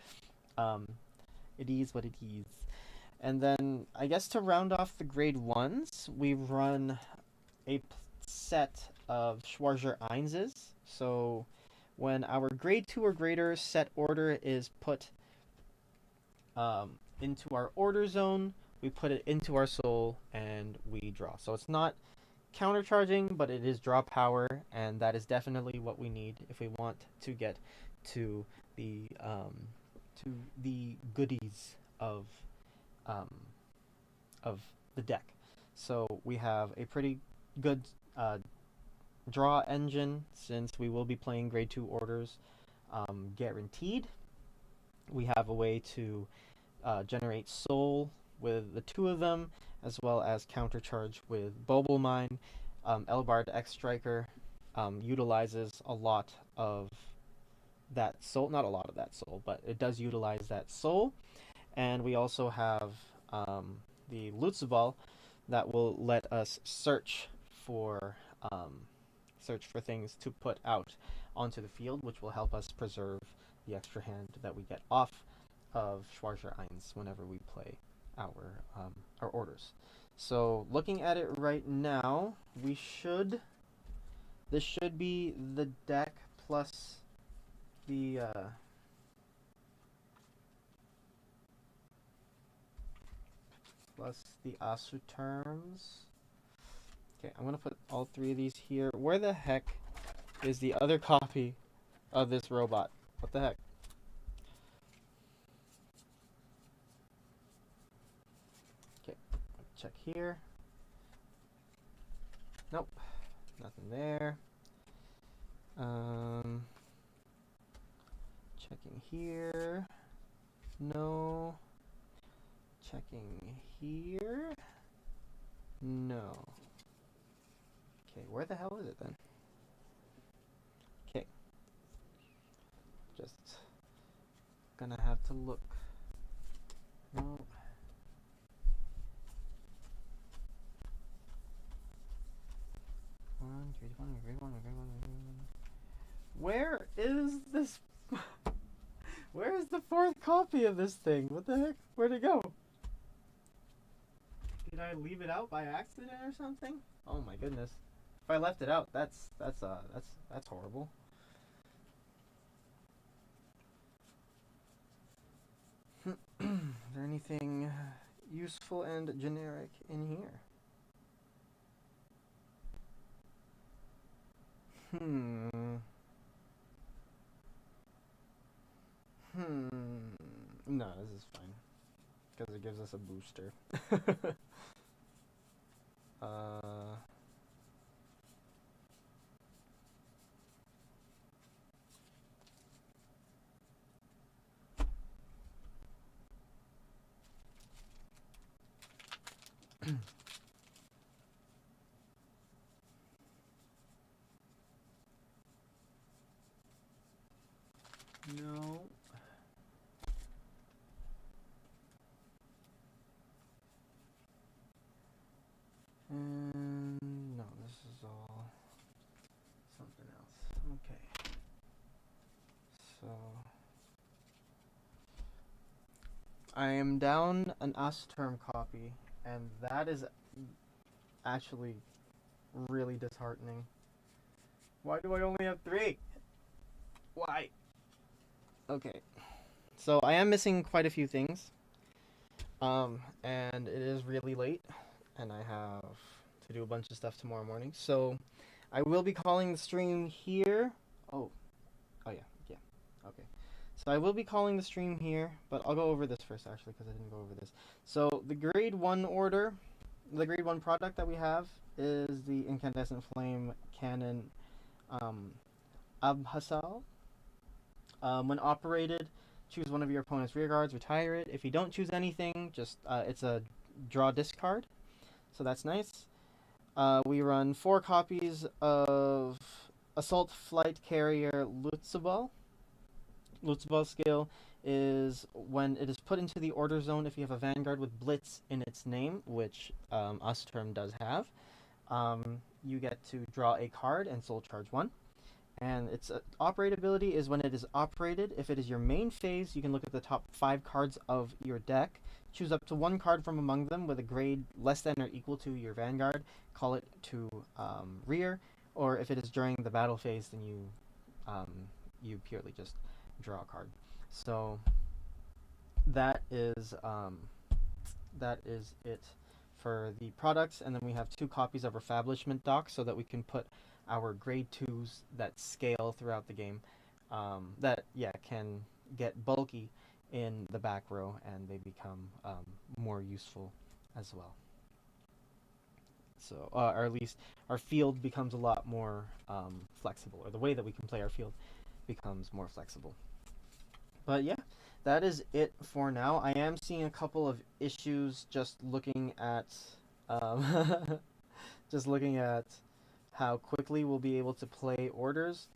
it is what it is. And then I guess to round off the grade 1s, we run a set of Schwarzer Einses. So when our grade 2 or greater set order is put into our order zone, we put it into our soul and we draw. So it's not countercharging, but it is draw power, and that is definitely what we need if we want to get to the goodies of the deck. So we have a pretty good draw engine since we will be playing grade 2 orders guaranteed. We have a way to generate soul with the 2 of them, as well as countercharge with Bobble Mine. Elbard X Striker utilizes a lot of that soul. Not a lot of that soul, but it does utilize that soul. And we also have the Lutzeball that will let us search for things to put out onto the field, which will help us preserve the extra hand that we get off of Schwarzer Eins whenever we play our orders. So looking at it right now, this should be the deck plus the Asu terms. Okay, I'm gonna put all 3 of these here. Where the heck is the other copy of this robot? What the heck? Okay, check here. Nope, nothing there. Checking here. No. Checking here. No. Okay, where the hell is it then? Okay. Just gonna have to look. No. Where is this? Where is the 4th copy of this thing? What the heck? Where'd it go? Did I leave it out by accident or something? Oh my goodness. If I left it out, that's horrible. Is there anything useful and generic in here? No, this is fine. Because it gives us a booster. No. I am down an Asterm copy, and that is actually really disheartening. Why do I only have 3? Why? Okay. So I am missing quite a few things. And it is really late, and I have to do a bunch of stuff tomorrow morning. So I will be calling the stream here. Oh, yeah. Okay. So I will be calling the stream here, but I'll go over this first actually because I didn't go over this. So the grade 1 order, the grade 1 product that we have is the incandescent flame cannon Abhasal. When operated, choose one of your opponent's rear guards, retire it. If you don't choose anything, just it's a draw discard, so that's nice. We run 4 copies of Assault Flight Carrier Lutzabal. Lutzabal skill is when it is put into the order zone if you have a Vanguard with Blitz in its name, which Osterm does have. You get to draw a card and soul charge 1. And its operability is when it is operated. If it is your main phase, you can look at the top 5 cards of your deck. Choose up to 1 card from among them with a grade less than or equal to your Vanguard. Call it to rear. Or if it is during the battle phase, then you purely just draw a card. So that is it for the products. And then we have 2 copies of Refablishment docs so that we can put our grade 2s that scale throughout the game, that can get bulky in the back row, and they become more useful as well. So, or at least our field becomes a lot more flexible, or the way that we can play our field becomes more flexible. But yeah, that is it for now. I am seeing a couple of issues just looking at just looking at how quickly we'll be able to play orders,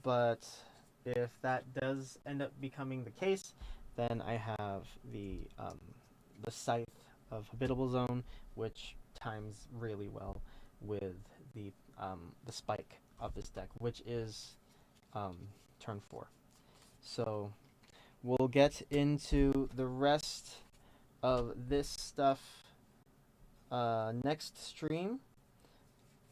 but if that does end up becoming the case, then I have the Scythe of Habitable Zone, which times really well with the spike of this deck, which is turn 4. So we'll get into the rest of this stuff next stream.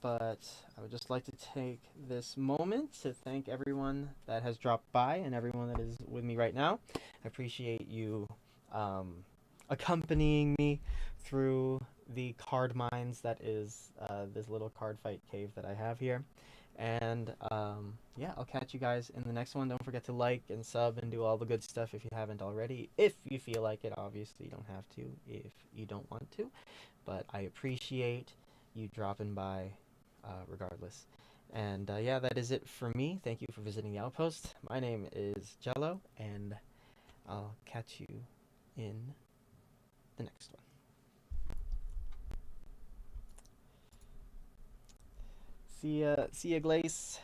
But I would just like to take this moment to thank everyone that has dropped by and everyone that is with me right now. I appreciate you accompanying me through the card mines that is this little card fight cave that I have here. And yeah, I'll catch you guys in the next one. Don't forget to like and sub and do all the good stuff if you haven't already. If you feel like it, obviously you don't have to if you don't want to. But I appreciate you dropping by regardless. And yeah, that is it for me. Thank you for visiting the Outpost. My name is Jello, and I'll catch you in the next one. See ya, Glace.